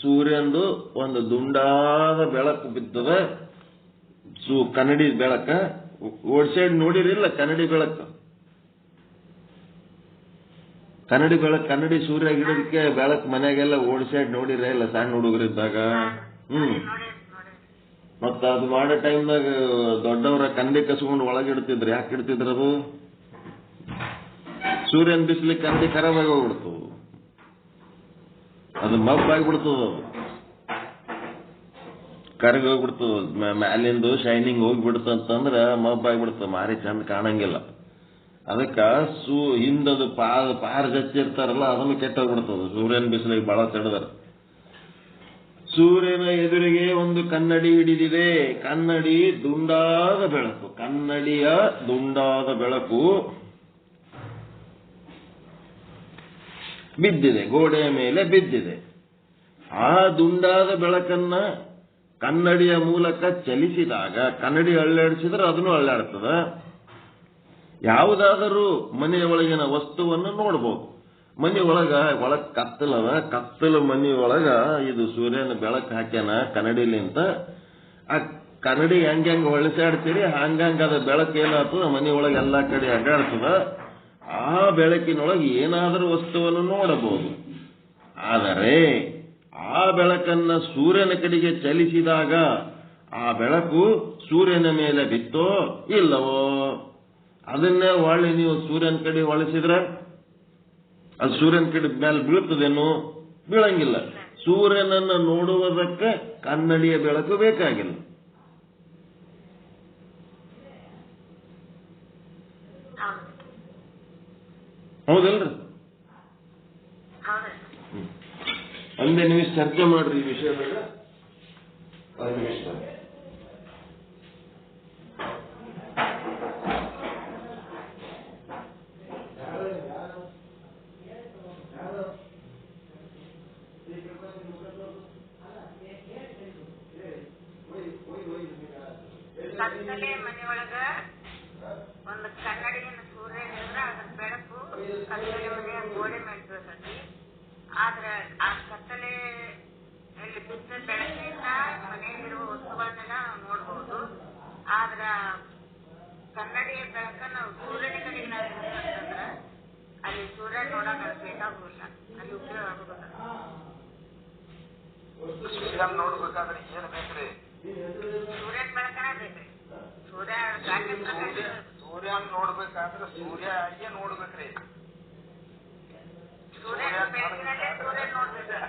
ಸೂರ್ಯಂದು ಒಂದು ದುಂಡಾದ ಬೆಳಕು ಬಿದ್ದದ. ಕನ್ನಡಿ ಬೆಳಕ ಓಡ್ ಸೈಡ್ ನೋಡಿರಿಲ್ಲ? ಕನ್ನಡಿ ಬೆಳಕು, ಕನ್ನಡಿ ಬೆಳಕು, ಕನ್ನಡಿ ಸೂರ್ಯ ಗಿಡಕ್ಕೆ ಬೆಳಕು ಮನೆಗೆಲ್ಲ ಓಡ್ ಸೈಡ್ ನೋಡಿರ ಇಲ್ಲ ಸಣ್ಣ ಹುಡುಗರಿದ್ದಾಗ? ಮತ್ತ ಅದು ಮಾಡೋ ಟೈಮ್ದಾಗ ದೊಡ್ಡವರ ಕನ್ನಡಿ ಕಸ್ಕೊಂಡು ಒಳಗಿಡ್ತಿದ್ರು. ಯಾಕೆ ಇಡ್ತಿದ್ರು? ಅದು ಸೂರ್ಯನ ಬಿಸಿಲಿಗೆ ಕನ್ನಡಿ ಖರಾಬ್ ಆಗಿ ಹೋಗ್ಬಿಡ್ತು, ಅದು ಮಬ್ಬಾಗ್ಬಿಡ್ತದ, ಅದು ಕರಗಿ ಹೋಗ್ಬಿಡ್ತದ, ಮ್ಯಾಲಿಂದು ಶೈನಿಂಗ್ ಹೋಗ್ಬಿಡ್ತಂತಂದ್ರ ಮಬ್ಬಾಗ್ಬಿಡ್ತದ, ಮಾರಿ ಚಂದ ಕಾಣಂಗಿಲ್ಲ. ಅದಕ್ಕ ಹಿಂದದು ಪಾರ ಜಚ್ಚಿರ್ತಾರಲ್ಲ, ಅದನ್ನು ಕೆಟ್ಟೋಗ್ಬಿಡ್ತದ ಸೂರ್ಯನ ಬಿಸಿಲಿಗೆ ಬಹಳ ತಡದಾರ. ಸೂರ್ಯನ ಎದುರಿಗೆ ಒಂದು ಕನ್ನಡಿ ಹಿಡಿದಿದೆ. ಕನ್ನಡಿ ದುಂಡಾದ ಬೆಳಕು, ಕನ್ನಡಿಯ ದುಂಡಾದ ಬೆಳಕು ಬಿದ್ದಿದೆ, ಗೋಡೆಯ ಮೇಲೆ ಬಿದ್ದಿದೆ. ಆ ದುಂಡಾದ ಬೆಳಕನ್ನ ಕನ್ನಡಿಯ ಮೂಲಕ ಚಲಿಸಿದಾಗ, ಕನ್ನಡಿ ಅಳ್ಳಾಡಿಸಿದ್ರೆ ಅದನ್ನು ಅಳ್ಳಾಡ್ತದ. ಯಾವುದಾದರೂ ಮನೆಯ ಒಳಗಿನ ವಸ್ತುವನ್ನು ನೋಡ್ಬೋದು. ಮನಿ ಒಳಗ ಕತ್ತಲದ, ಕತ್ತಲ ಮನಿ ಒಳಗ ಇದು ಸೂರ್ಯನ ಬೆಳಕು ಹಾಕ್ಯಾನ ಕನ್ನಡಿಲಿಂತ. ಆ ಕನ್ನಡಿ ಹೆಂಗ್ ಹೊಳಸಾಡ್ತೀರಿ ಹಂಗಂಗ ಅದ ಬೆಳಕು ಏನಾಗ್ತದ ಮನಿ ಒಳಗೆ ಎಲ್ಲಾ ಕಡೆ ಅಡ್ಡಾಡ್ತದ. ಆ ಬೆಳಕಿನೊಳಗೆ ಏನಾದರೂ ವಸ್ತುವನ್ನು ನೋಡಬಹುದು. ಆದರೆ ಆ ಬೆಳಕನ್ನ ಸೂರ್ಯನ ಕಡೆಗೆ ಚಲಿಸಿದಾಗ ಆ ಬೆಳಕು ಸೂರ್ಯನ ಮೇಲೆ ಬಿತ್ತೋ ಇಲ್ಲವೋ? ಅದನ್ನೇ ಒಳ್ಳೆ ನೀವು ಸೂರ್ಯನ ಕಡೆ ಹೊಳಿಸಿದ್ರೆ ಅದು ಸೂರ್ಯನ ಕಡೆ ಮೇಲೆ ಬೀಳ್ತದೇನು? ಬೀಳಂಗಿಲ್ಲ. ಸೂರ್ಯನನ್ನು ನೋಡುವುದಕ್ಕೆ ಕನ್ನಡಿಯ ಬೆಳಕು ಬೇಕಾಗಿಲ್ಲ. ಹೌದಲ್ರಿ? ಒಂದೇ ನಿಮಿಷ ಚರ್ಚೆ ಮಾಡ್ರಿ ಈ ವಿಷಯದಾಗ. ಕತ್ತಲೆ ಮನೆಯೊಳಗ ಒಂದು ಕನ್ನಡಿಯನ್ನು ಸೂರ್ಯ ನಿಂದ್ರೆ ಅದ್ರ ಬೆಳಕು ಕತ್ತಲೆ ಮನೆಯ ಗೋಡೆ ಮೇಲೆ ಬೀಳ್ತೈತಿ. ಆದ್ರೆ ಆ ಕತ್ತಲೆ ಇಲ್ಲಿ ಬಿದ್ದ ಬೆಳಕಿಂದ ಮನೆಯಲ್ಲಿರುವ ವಸ್ತುಗಳನ್ನೆಲ್ಲ ನಾವು ನೋಡ್ಬೋದು. ಆದ್ರ ಕನ್ನಡಿಯ ಬೆಳಕ ನಾವು ಸೂರ್ಯನ ಕಡೆಗೆ ನಾವು ಅಂತಂದ್ರ ಅಲ್ಲಿ ಸೂರ್ಯ ನೋಡಕ್ ಅದು ಬೇಕಾಗುದಿಲ್ಲ, ಅಲ್ಲಿ ಉಪಯೋಗ ಆಗುದಿಲ್ಲ. ಸೂರ್ಯ ನೋಡ್ಬೇಕಾದ್ರೆ ಏನ್ ಬೇಕ್ರಿ? ಸೂರ್ಯನ ಬೆಳಕನ ಬೇಕ್ರಿ. ಸೂರ್ಯ ಗಾಳಿ ಪ್ರಕಾಶ ಸೂರ್ಯನ್ ನೋಡ್ಬೇಕಾದ್ರೆ ಸೂರ್ಯ ಆಗಿ ನೋಡ್ಬೇಕ್ರಿ. ಸೂರ್ಯನ ಬೆಳಕಿನಲ್ಲೇ ಸೂರ್ಯನ್ ನೋಡ್ಬೇಕ್ರಿ.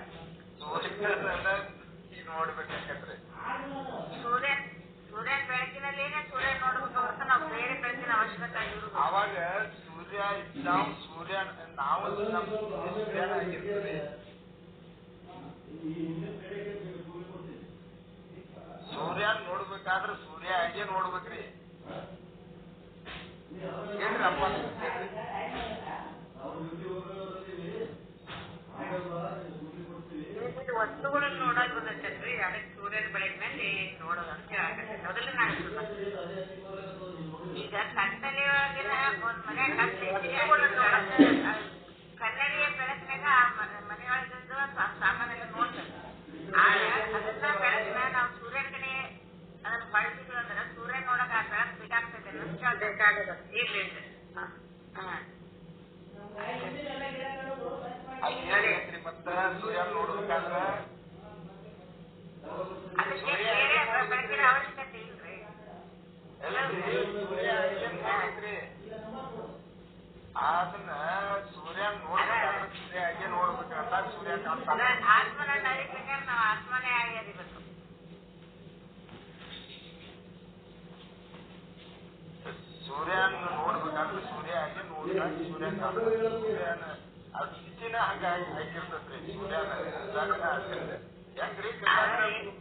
ನೋಡ್ಬೇಕಾಕತ್ರಿ. ಸೂರ್ಯನ ಬೆಳಕಿನಲ್ಲೇನೆ ಸೂರ್ಯನ್ ನೋಡ್ಬೇಕು ಹೊರತು ನಾವು ಬೇರೆ ಬೆಳಕಿನ ಅವಶ್ಯಕತೆ ಇರುವುದು. ಅವಾಗ ಸೂರ್ಯ ಇದ್ದಾವ್ ಸೂರ್ಯ ನಾವು ಸೂರ್ಯನ ಆಗಿರ್ತದೆ. ಸೂರ್ಯನ್ ನೋಡ್ಬೇಕಾದ್ರೆ ಸೂರ್ಯ ಆಗಿ ನೋಡ್ಬೇಕ್ರಿ. ಏನ್ರಿ ಅಪ್ಪ ವಸ್ತುಗಳನ್ನು ನೋಡೋದು ಗೊತ್ತೈತ್ರಿ, ಅದಕ್ಕೆ ಸೂರ್ಯನ ಬೆಳಕಿನಲ್ಲಿ ನೋಡೋದು ಅಂತ ಹೇಳಕತ್ತೈತಿ. ಮೊದಲು ನಾನು ಈಗ ಕತ್ತಲೆ ಒಳಗಿನ ಒಂದ್ ಮನೆ ಕನ್ನಡಿಯ ಬೆಳಕಿನಾಗ ಮನೆಯೊಳಗಿಂದು ಸಾಮಾನೆಲ್ಲ ನೋಡ್ತೇವೆ. ಆದ್ರೆ ಅದನ್ನ ಬೆಳಕಿನ ನಾವು ಸೂರ್ಯನ ಕಡೆ ಅದನ್ನ ಬಳಸಿದ್ವಿ ಅಂದ್ರೆ ಸೂರ್ಯ ನೋಡಕ್ ಆ ಬೆಳಕು ಬೇಕಾಗ್ತೈತೆ ಇರ್ಲಿ. ಮತ್ತ ಸೂರ್ಯ ನೋಡ್ಬೇಕಾದ್ರ ಅದಕ್ಕೆ ಬೇರೆ ಬೆಳಕಿನ ಅವಶ್ಯಕತೆ ಇಲ್ರಿ. ಸೂರ್ಯ ನೋಡ್ಬೇಕ್ರಿ. ಅದನ್ನ ಸೂರ್ಯ ನೋಡ್ಬೇಕಾದ್ರೆ ಸೂರ್ಯ ಆಗಿ ನೋಡ್ಬೇಕಂತ ಸೂರ್ಯ ಕಾಣ್ತಾನೆ. ಆತ್ಮನ ಅರಿಬೇಕಾದ್ರೆ ನಾವು ಆತ್ಮನೇ ಆಗಿ ಅರಿಬೇಕು. ಸೂರ್ಯನ ನೋಡ್ಬೇಕಾದ್ರೆ ಸೂರ್ಯ ಆಗಿ ನೋಡಿದಾಗ ಸೂರ್ಯ ಕಾಣ್ತಾನೆ. ಸೂರ್ಯನ ಅದ್ ಸ್ಥಿತಿನ ಹಂಗ ಆಗಿರ್ತದ್ರಿ. ಸೂರ್ಯನ ಆಗಿರ್ತದೆ ಹೆಂಗ್ರಿ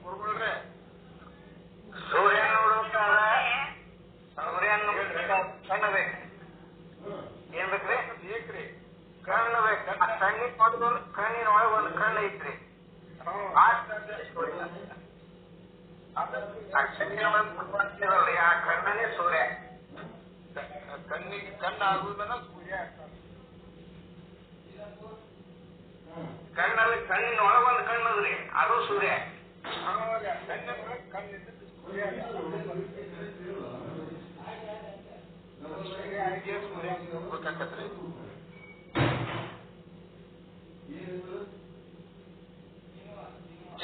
ಗುರುಗಳ್ರೆ? ಸೂರ್ಯ ನೋಡ್ಬೇಕಾದ್ರೆ ಸೂರ್ಯನ ಕಣ್ಣ ಬೇಕು. ಏನ್ ಬೇಕ್ರಿ? ಬೇಕ್ರಿ ಕಣ್ಣ ಬೇಕು. ಕಣ್ಣಿನ ನೋಡಿದ್ರೆ ಕಣ್ಣಿನ ಒಳಗೆ ಒಂದು ಕಣ್ಣು ಐತ್ರಿ. ಆ ಕಣ್ಣನೇ ಸೂರ್ಯ. ಕಣ್ಣಿಗೆ ಕಣ್ಣು ಆಗುದನ್ನ ಸೂರ್ಯ ಆಗ್ತಾನೆ. ಕಣ್ಣಲ್ಲಿ ಕಣ್ಣಿನ ಒಳಗೊಂದು ಕಣ್ಣದ್ರಿ, ಅದು ಸೂರ್ಯ. ಕಣ್ಣಿನ ಕಣ್ಣಿದ್ದು ಸೂರ್ಯ ಸೂರ್ಯ ಹೋಗ್ಬೇಕಾಕತ್ರಿ.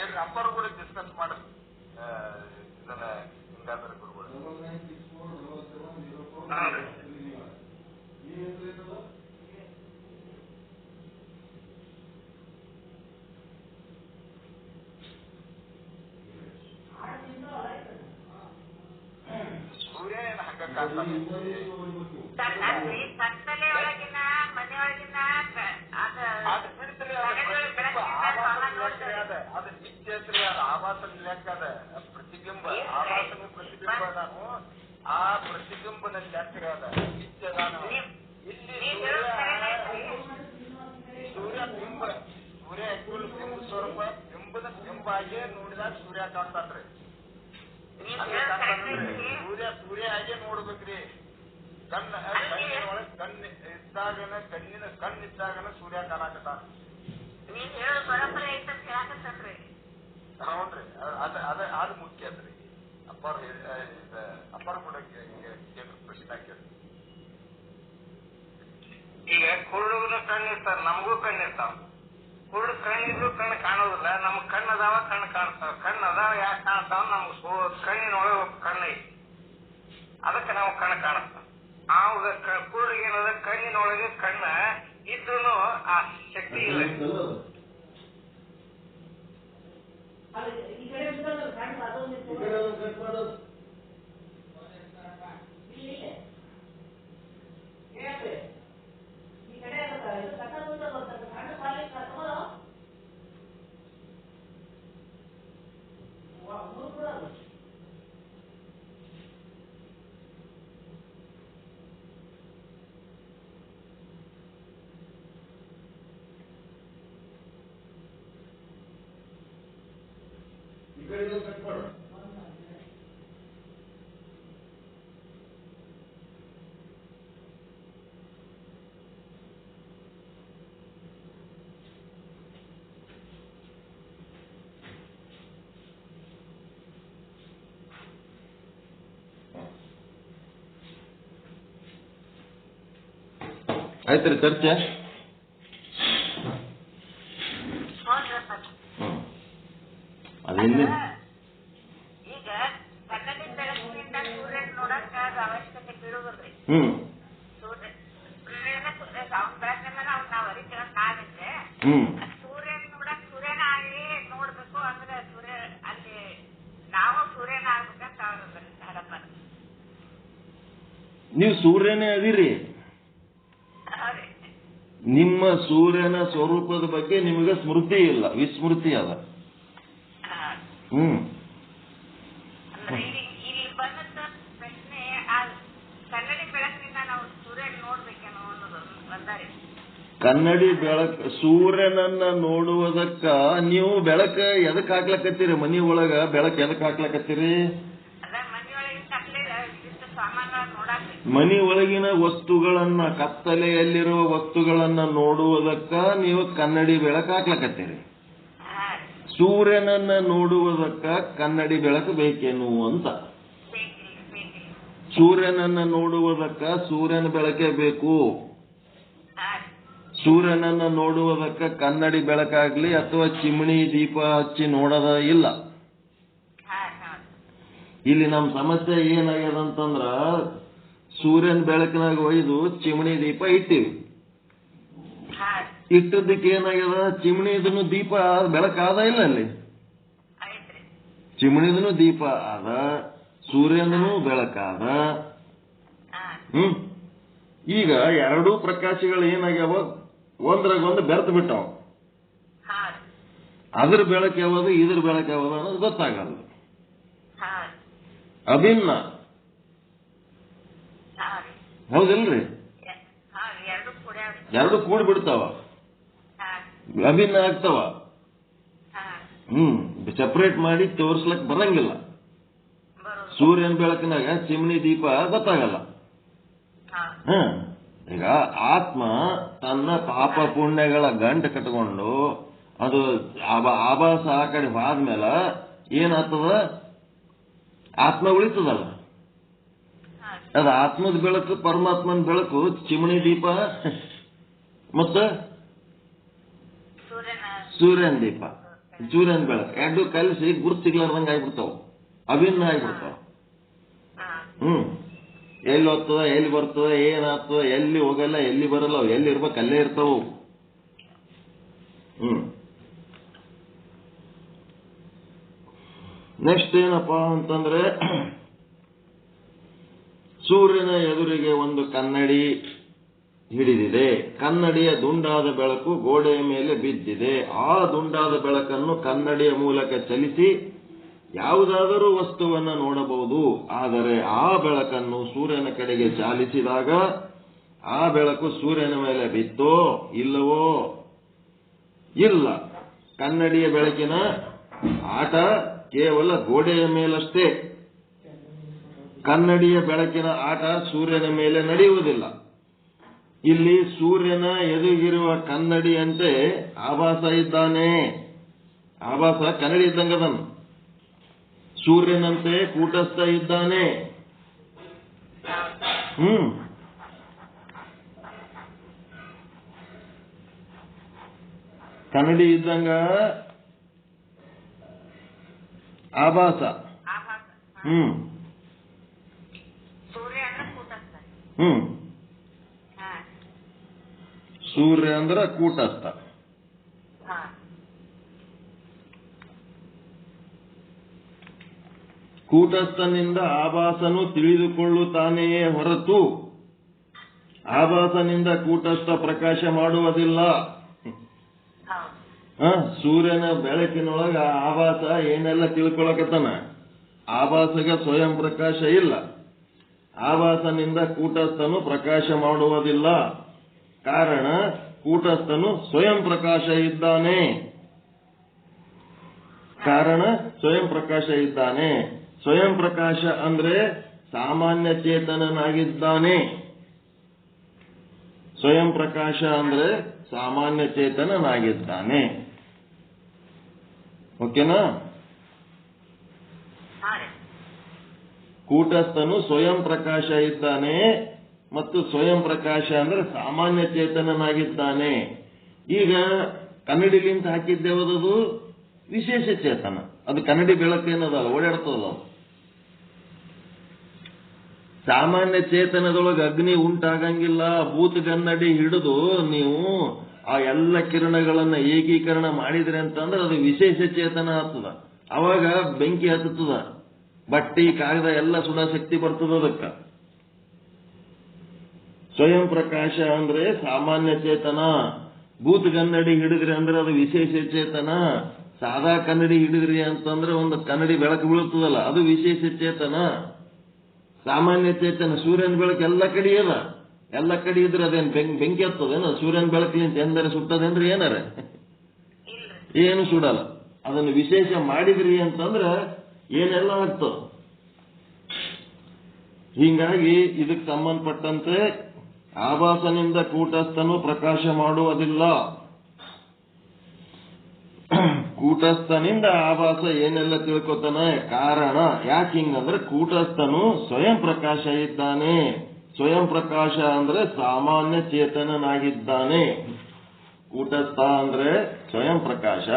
ಏನ್ರಿ ಅಪ್ಪರು ಕೂಡ ಡಿಸ್ಕಸ್ ಮಾಡ್ರಿ ಇದನ್ನ ಹಿಂಗಾದ್ರೆ ಗುರುಗಳು. ಸೂರ್ಯ ಏನ್ ಹಂಗ ಕಾಣ್ತಾನೆ? ಕತ್ತಲೆ ಒಳಗಿನ ಮನೆಯೊಳಗಿನ ಅದು ಬಿಡ್ತೀರಿ, ಅದು ನಿತ್ಯತ್ರಿ. ಅದು ಆವಾಸನ ಲೆಕ್ಕ ಅದ ಪ್ರತಿಬಿಂಬ. ಆವಾಸನ ಪ್ರತಿಬಿಂಬ ನಾನು ಆ ಪ್ರತಿಬಿಂಬನ ಲೆಕ್ಕ ಅದ ನಿತ್ಯದ. ಇಲ್ಲಿ ಸೂರ್ಯ ಬಿಂಬ, ಸೂರ್ಯ ಆಕ್ಚುಲಿ ಬಿಂಬ ಸ್ವರೂಪ. ಬಿಂಬದ ಬಿಂಬ ಆಗಿ ನೋಡಿದಾಗ ಸೂರ್ಯ ಕಾಣ್ತಾನ್ರಿ. ಸೂರ್ಯ ಆಗಿ ನೋಡ್ಬೇಕ್ರಿ. ಕಣ್ಣಿನ ಒಳಗೆ ಕಣ್ಣು ಇದ್ದಾಗನ ಕಣ್ಣಿದ್ದಾಗನ ಸೂರ್ಯ ಕಾಣಕತ್ತಾನ. ಹೌದ್ರಿ, ಅದು ಮುಖ್ಯ ಅದ್ರಿ. ಅಪ್ಪರ ಕೂಡ ಪ್ರಶ್ನೆ ಹಾಕ್ಯಾರ. ಈಗ ಕುರುಡುಗನ ಕಣ್ಣಿರ್ತಾರ, ನಮಗೂ ಕಣ್ಣಿರ್ತಾವ. ಕುರುಡು ಕಣ್ಣಿದ್ರು ಕಣ್ಣು ಕಾಣೋದಿಲ್ಲ. ನಮ್ಗ್ ಕಣ್ಣದಾವ, ಕಣ್ಣು ಕಾಣ್ತಾವ. ಕಣ್ಣದಾವ ಯಾಕೆ ಕಾಣ್ತಾವ? ನಮ್ಗೆ ಕಣ್ಣಿನೊಳಗೆ ಕಣ್ಣು ಐತಿ, ಅದಕ್ಕೆ ನಾವು ಕಣ್ಣು ಕಾಣಿಸ್ತಾವ. ಆವಾಗ ಕುರುಡಿಗೇನದ ಕಣ್ಣಿನೊಳಗೆ ಕಣ್ಣ ಇದ್ರೂ ಆ ಶಕ್ತಿ ಇಲ್ಲ. ಆಯ್ತ್ರಿ ಚರ್ಚೆ. ಈಗ ನೋಡುವಲ್ರಿ ಹ್ಮ್ ಸೂರ್ಯನ ಅವ್ನ ಬೆಳಕನ್ನ ನಾವು ಅರಿತೇವೆ ನಾವಿದ್ರೆ ಹ್ಮ್ ಸೂರ್ಯನ ನೋಡಕ್ ಸೂರ್ಯನ ಆಗಿ ನೋಡ್ಬೇಕು ಅಂದ್ರೆ ಸೂರ್ಯ ಅಲ್ಲಿ ನಾವು ಸೂರ್ಯನ ಆಗ್ಬೇಕಂತ ಹರಪ್ಪ. ನೀವು ಸೂರ್ಯನೇ ಅದಿರಿ. ನಿಮ್ಮ ಸೂರ್ಯನ ಸ್ವರೂಪದ ಬಗ್ಗೆ ನಿಮಗೆ ಸ್ಮೃತಿ ಇಲ್ಲ, ವಿಸ್ಮೃತಿ ಅದ. ಹ್ಮ್ ಇಲ್ಲಿ ಬಂದ ಪ್ರಶ್ನೆ ಕನ್ನಡಿ ಬೆಳಕಿನಿಂದ ನಾವು ಸೂರ್ಯನ ನೋಡ್ಬೇಕೇನೋ ಅನ್ನೋದು ಬಂದಾರೆ. ಕನ್ನಡಿ ಬೆಳಕು ಸೂರ್ಯನನ್ನ ನೋಡುವುದಕ್ಕ ನೀವು ಬೆಳಕ ಎದಕ್ ಹಾಕ್ಲಕತ್ತೀರಿ? ಮನಿ ಒಳಗ ಬೆಳಕು ಎದಕ್ ಹಾಕ್ಲಕತ್ತೀರಿ? ಮನಿ ಒಳಗಿನ ವಸ್ತುಗಳನ್ನ, ಕತ್ತಲೆಯಲ್ಲಿರುವ ವಸ್ತುಗಳನ್ನ ನೋಡುವುದಕ್ಕ ನೀವು ಕನ್ನಡಿ ಬೆಳಕು ಹಾಕ್ಲಕತ್ತೀರಿ. ಸೂರ್ಯನನ್ನ ನೋಡುವುದಕ್ಕ ಕನ್ನಡಿ ಬೆಳಕು ಬೇಕೇನು ಅಂತ. ಸೂರ್ಯನನ್ನ ನೋಡುವುದಕ್ಕ ಸೂರ್ಯನ ಬೆಳಕೇ ಬೇಕು. ಸೂರ್ಯನನ್ನ ನೋಡುವುದಕ್ಕ ಕನ್ನಡಿ ಬೆಳಕಾಗ್ಲಿ ಅಥವಾ ಚಿಮಣಿ ದೀಪ ಹಚ್ಚಿ ನೋಡೋದ ಇಲ್ಲ. ಇಲ್ಲಿ ನಮ್ಮ ಸಮಸ್ಯೆ ಏನಾಗ್ಯದಂತಂದ್ರ ಸೂರ್ಯನ ಬೆಳಕಿನಾಗ ಒಯ್ದು ಚಿಮಣಿ ದೀಪ ಇಟ್ಟಿವಿ. ಇಟ್ಟದಕ್ಕೆ ಏನಾಗ್ಯದ, ಚಿಮಣಿದನು ದೀಪ ಬೆಳಕಾದ ಇಲ್ಲ ಅಲ್ಲಿ. ಚಿಮಣಿದನು ದೀಪ ಆದ, ಸೂರ್ಯನೂ ಬೆಳಕಾದ. ಈಗ ಎರಡೂ ಪ್ರಕಾಶಗಳು ಏನಾಗ್ಯಾವ, ಒಂದ್ರಾಗೊಂದು ಬೆರೆತು ಬಿಟ್ಟಾವ. ಅದ್ರ ಬೆಳಕು ಯಾವುದು, ಇದ್ರ ಬೆಳಕು ಯಾವುದು ಅನ್ನೋದು ಗೊತ್ತಾಗಲ್ಲ. ಅಭಿನ್ನ ಹೌದಿಲ್ರಿ? ಎರಡು ಕೂಡಿ ಬಿಡ್ತಾವ, ಅಭಿನ್ನ ಆಗ್ತಾವ. ಸೆಪರೇಟ್ ಮಾಡಿ ತೋರ್ಸ್ಲಕ್ ಬರಂಗಿಲ್ಲ. ಸೂರ್ಯನ ಬೆಳಕಿನಾಗ ಚಿಮಣಿ ದೀಪ ಗೊತ್ತಾಗಲ್ಲ. ಈಗ ಆತ್ಮ ತನ್ನ ಪಾಪ ಪುಣ್ಯಗಳ ಗಂಟು ಕಟ್ಕೊಂಡು ಅದು ಆಭಾಸ ಆ ಕಡೆ ಹೋದ್ಮೇಲೆ ಏನಾಗ್ತದ, ಆತ್ಮ ಉಳಿತದಲ್ಲ. ಅದು ಆತ್ಮದ ಬೆಳಕು, ಪರಮಾತ್ಮನ ಬೆಳಕು, ಚಿಮಣಿ ದೀಪ ಮತ್ತ ಸೂರ್ಯನ ದೀಪ, ಸೂರ್ಯನ ಬೆಳಕು ಎರಡು ಕಲಿಸಿ ಗುರುತು ಸಿಗ್ಲಾರ್ದಂಗ ಆಗ್ಬಿಡ್ತಾವ, ಅಭಿನ್ನ ಆಗ್ಬಿಡ್ತಾವ. ಎಲ್ಲಿ ಹೋಗ್ತದ, ಎಲ್ಲಿ ಬರ್ತದ, ಏನಾಗ್ತದ, ಎಲ್ಲಿ ಹೋಗಲ್ಲ, ಎಲ್ಲಿ ಬರಲ್ಲ, ಎಲ್ಲಿ ಇರ್ಬೇಕು ಅಲ್ಲೇ ಇರ್ತಾವ. ನೆಕ್ಸ್ಟ್ ಏನಪ್ಪಾ ಅಂತಂದ್ರೆ, ಸೂರ್ಯನ ಎದುರಿಗೆ ಒಂದು ಕನ್ನಡಿ ಹಿಡಿದಿದೆ. ಕನ್ನಡಿಯ ದುಂಡಾದ ಬೆಳಕು ಗೋಡೆಯ ಮೇಲೆ ಬಿದ್ದಿದೆ. ಆ ದುಂಡಾದ ಬೆಳಕನ್ನು ಕನ್ನಡಿಯ ಮೂಲಕ ಚಲಿಸಿ ಯಾವುದಾದರೂ ವಸ್ತುವನ್ನು ನೋಡಬಹುದು. ಆದರೆ ಆ ಬೆಳಕನ್ನು ಸೂರ್ಯನ ಕಡೆಗೆ ಚಾಲಿಸಿದಾಗ ಆ ಬೆಳಕು ಸೂರ್ಯನ ಮೇಲೆ ಬಿತ್ತೋ ಇಲ್ಲವೋ? ಇಲ್ಲ. ಕನ್ನಡಿಯ ಬೆಳಕಿನ ಆಟ ಕೇವಲ ಗೋಡೆಯ ಮೇಲಷ್ಟೇ. ಕನ್ನಡಿಯ ಬೆಳಕಿನ ಆಟ ಸೂರ್ಯನ ಮೇಲೆ ನಡೆಯುವುದಿಲ್ಲ. ಇಲ್ಲಿ ಸೂರ್ಯನ ಎದುಗಿರುವ ಕನ್ನಡಿಯಂತೆ ಆಭಾಸ ಇದ್ದಾನೆ. ಆಭಾಸ ಕನ್ನಡಿ ಇದ್ದಂಗದನು. ಸೂರ್ಯನಂತೆ ಕೂಟಸ್ಥ ಇದ್ದಾನೆ. ಕನ್ನಡಿ ಇದ್ದಂಗ ಆಭಾಸ. ಸೂರ್ಯ ಅಂದ್ರ ಕೂಟಸ್ಥ. ಕೂಟಸ್ಥನಿಂದ ಆಭಾಸನು ತಿಳಿದುಕೊಳ್ಳುತ್ತಾನೆಯೇ ಹೊರತು ಆಭಾಸನಿಂದ ಕೂಟಸ್ಥ ಪ್ರಕಾಶ ಮಾಡುವುದಿಲ್ಲ. ಸೂರ್ಯನ ಬೆಳಕಿನೊಳಗ ಆಭಾಸ ಏನೆಲ್ಲ ತಿಳ್ಕೊಳಕತ್ತಾನ. ಆಭಾಸಗ ಸ್ವಯಂ ಪ್ರಕಾಶ ಇಲ್ಲ. ಆಭಾಸನಿಂದ ಕೂಟಸ್ಥನು ಪ್ರಕಾಶ ಮಾಡುವುದಿಲ್ಲ. ಕಾರಣ ಕೂಟಸ್ಥನು ಸ್ವಯಂ ಪ್ರಕಾಶ ಇದ್ದಾನೆ. ಸ್ವಯಂ ಪ್ರಕಾಶ ಅಂದ್ರೆ ಸಾಮಾನ್ಯ ಚೇತನನಾಗಿದ್ದಾನೆ. ಸ್ವಯಂ ಪ್ರಕಾಶ ಅಂದ್ರೆ ಸಾಮಾನ್ಯ ಚೇತನನಾಗಿದ್ದಾನೆ. ಓಕೆನಾ? ಕೂಟಸ್ಥನು ಸ್ವಯಂ ಪ್ರಕಾಶ ಇದ್ದಾನೆ ಮತ್ತು ಸ್ವಯಂ ಪ್ರಕಾಶ ಅಂದ್ರೆ ಸಾಮಾನ್ಯ ಚೇತನನಾಗಿದ್ದಾನೆ. ಈಗ ಕನ್ನಡಿಲಿಂದ ಹಾಕಿದ್ದೇವದು ವಿಶೇಷ ಚೇತನ. ಅದು ಕನ್ನಡಿ ಬೆಳಕು ಏನದಲ್ಲ, ಓಡಾಡ್ತದ. ಸಾಮಾನ್ಯ ಚೇತನದೊಳಗೆ ಅಗ್ನಿ ಉಂಟಾಗಂಗಿಲ್ಲ. ಭೂತಗನ್ನಡಿ ಹಿಡಿದು ನೀವು ಆ ಎಲ್ಲ ಕಿರಣಗಳನ್ನ ಏಕೀಕರಣ ಮಾಡಿದ್ರಿ ಅಂತಂದ್ರೆ ಅದು ವಿಶೇಷ ಚೇತನ ಆಗ್ತದ. ಅವಾಗ ಬೆಂಕಿ ಹತ್ತದ, ಬಟ್ಟಿ ಕಾಗದ ಎಲ್ಲ ಸುಡ ಶಕ್ತಿ ಬರ್ತದ. ಅದಕ್ಕ ಸ್ವಯಂ ಪ್ರಕಾಶ ಅಂದ್ರೆ ಸಾಮಾನ್ಯ ಚೇತನ. ಭೂತಗನ್ನಡಿ ಹಿಡಿದ್ರಿ ಅಂದ್ರೆ ಅದು ವಿಶೇಷ ಚೇತನ. ಸಾದಾ ಕನ್ನಡಿ ಹಿಡಿದ್ರಿ ಅಂತಂದ್ರೆ ಒಂದು ಕನ್ನಡಿ ಬೆಳಕು ಬೀಳುತ್ತದಲ್ಲ, ಅದು ವಿಶೇಷ ಚೇತನ. ಸಾಮಾನ್ಯ ಚೇತನ ಸೂರ್ಯನ ಬೆಳಕು ಎಲ್ಲ ಕಡೆ ಅದ, ಎಲ್ಲ ಕಡೆ ಇದ್ರೆ ಅದೇನು ಬೆಂಕಿ ಹತ್ತದೇನು? ಸೂರ್ಯನ ಬೆಳಕಿನಿಂದ ಎಂದರೆ ಸುಟ್ಟದೇನ್ರಿ? ಏನಾರ ಏನು ಸುಡಲ್ಲ. ಅದನ್ನು ವಿಶೇಷ ಮಾಡಿದ್ರಿ ಅಂತಂದ್ರೆ ಏನೆಲ್ಲ ಆಗ್ತದ. ಹೀಗಾಗಿ ಇದಕ್ಕೆ ಸಂಬಂಧಪಟ್ಟಂತೆ ಆಭಾಸನಿಂದ ಕೂಟಸ್ಥನು ಪ್ರಕಾಶ ಮಾಡುವುದಿಲ್ಲ. ಕೂಟಸ್ಥನಿಂದ ಆಭಾಸ ಏನೆಲ್ಲ ತಿಳ್ಕೊತಾನೆ? ಕಾರಣ ಯಾಕೆ ಹಿಂಗಂದ್ರೆ ಕೂಟಸ್ಥನು ಸ್ವಯಂ ಪ್ರಕಾಶ ಇದ್ದಾನೆ. ಸ್ವಯಂ ಪ್ರಕಾಶ ಅಂದ್ರೆ ಸಾಮಾನ್ಯ ಚೇತನನಾಗಿದ್ದಾನೆ. ಕೂಟಸ್ಥ ಅಂದ್ರೆ ಸ್ವಯಂ ಪ್ರಕಾಶ.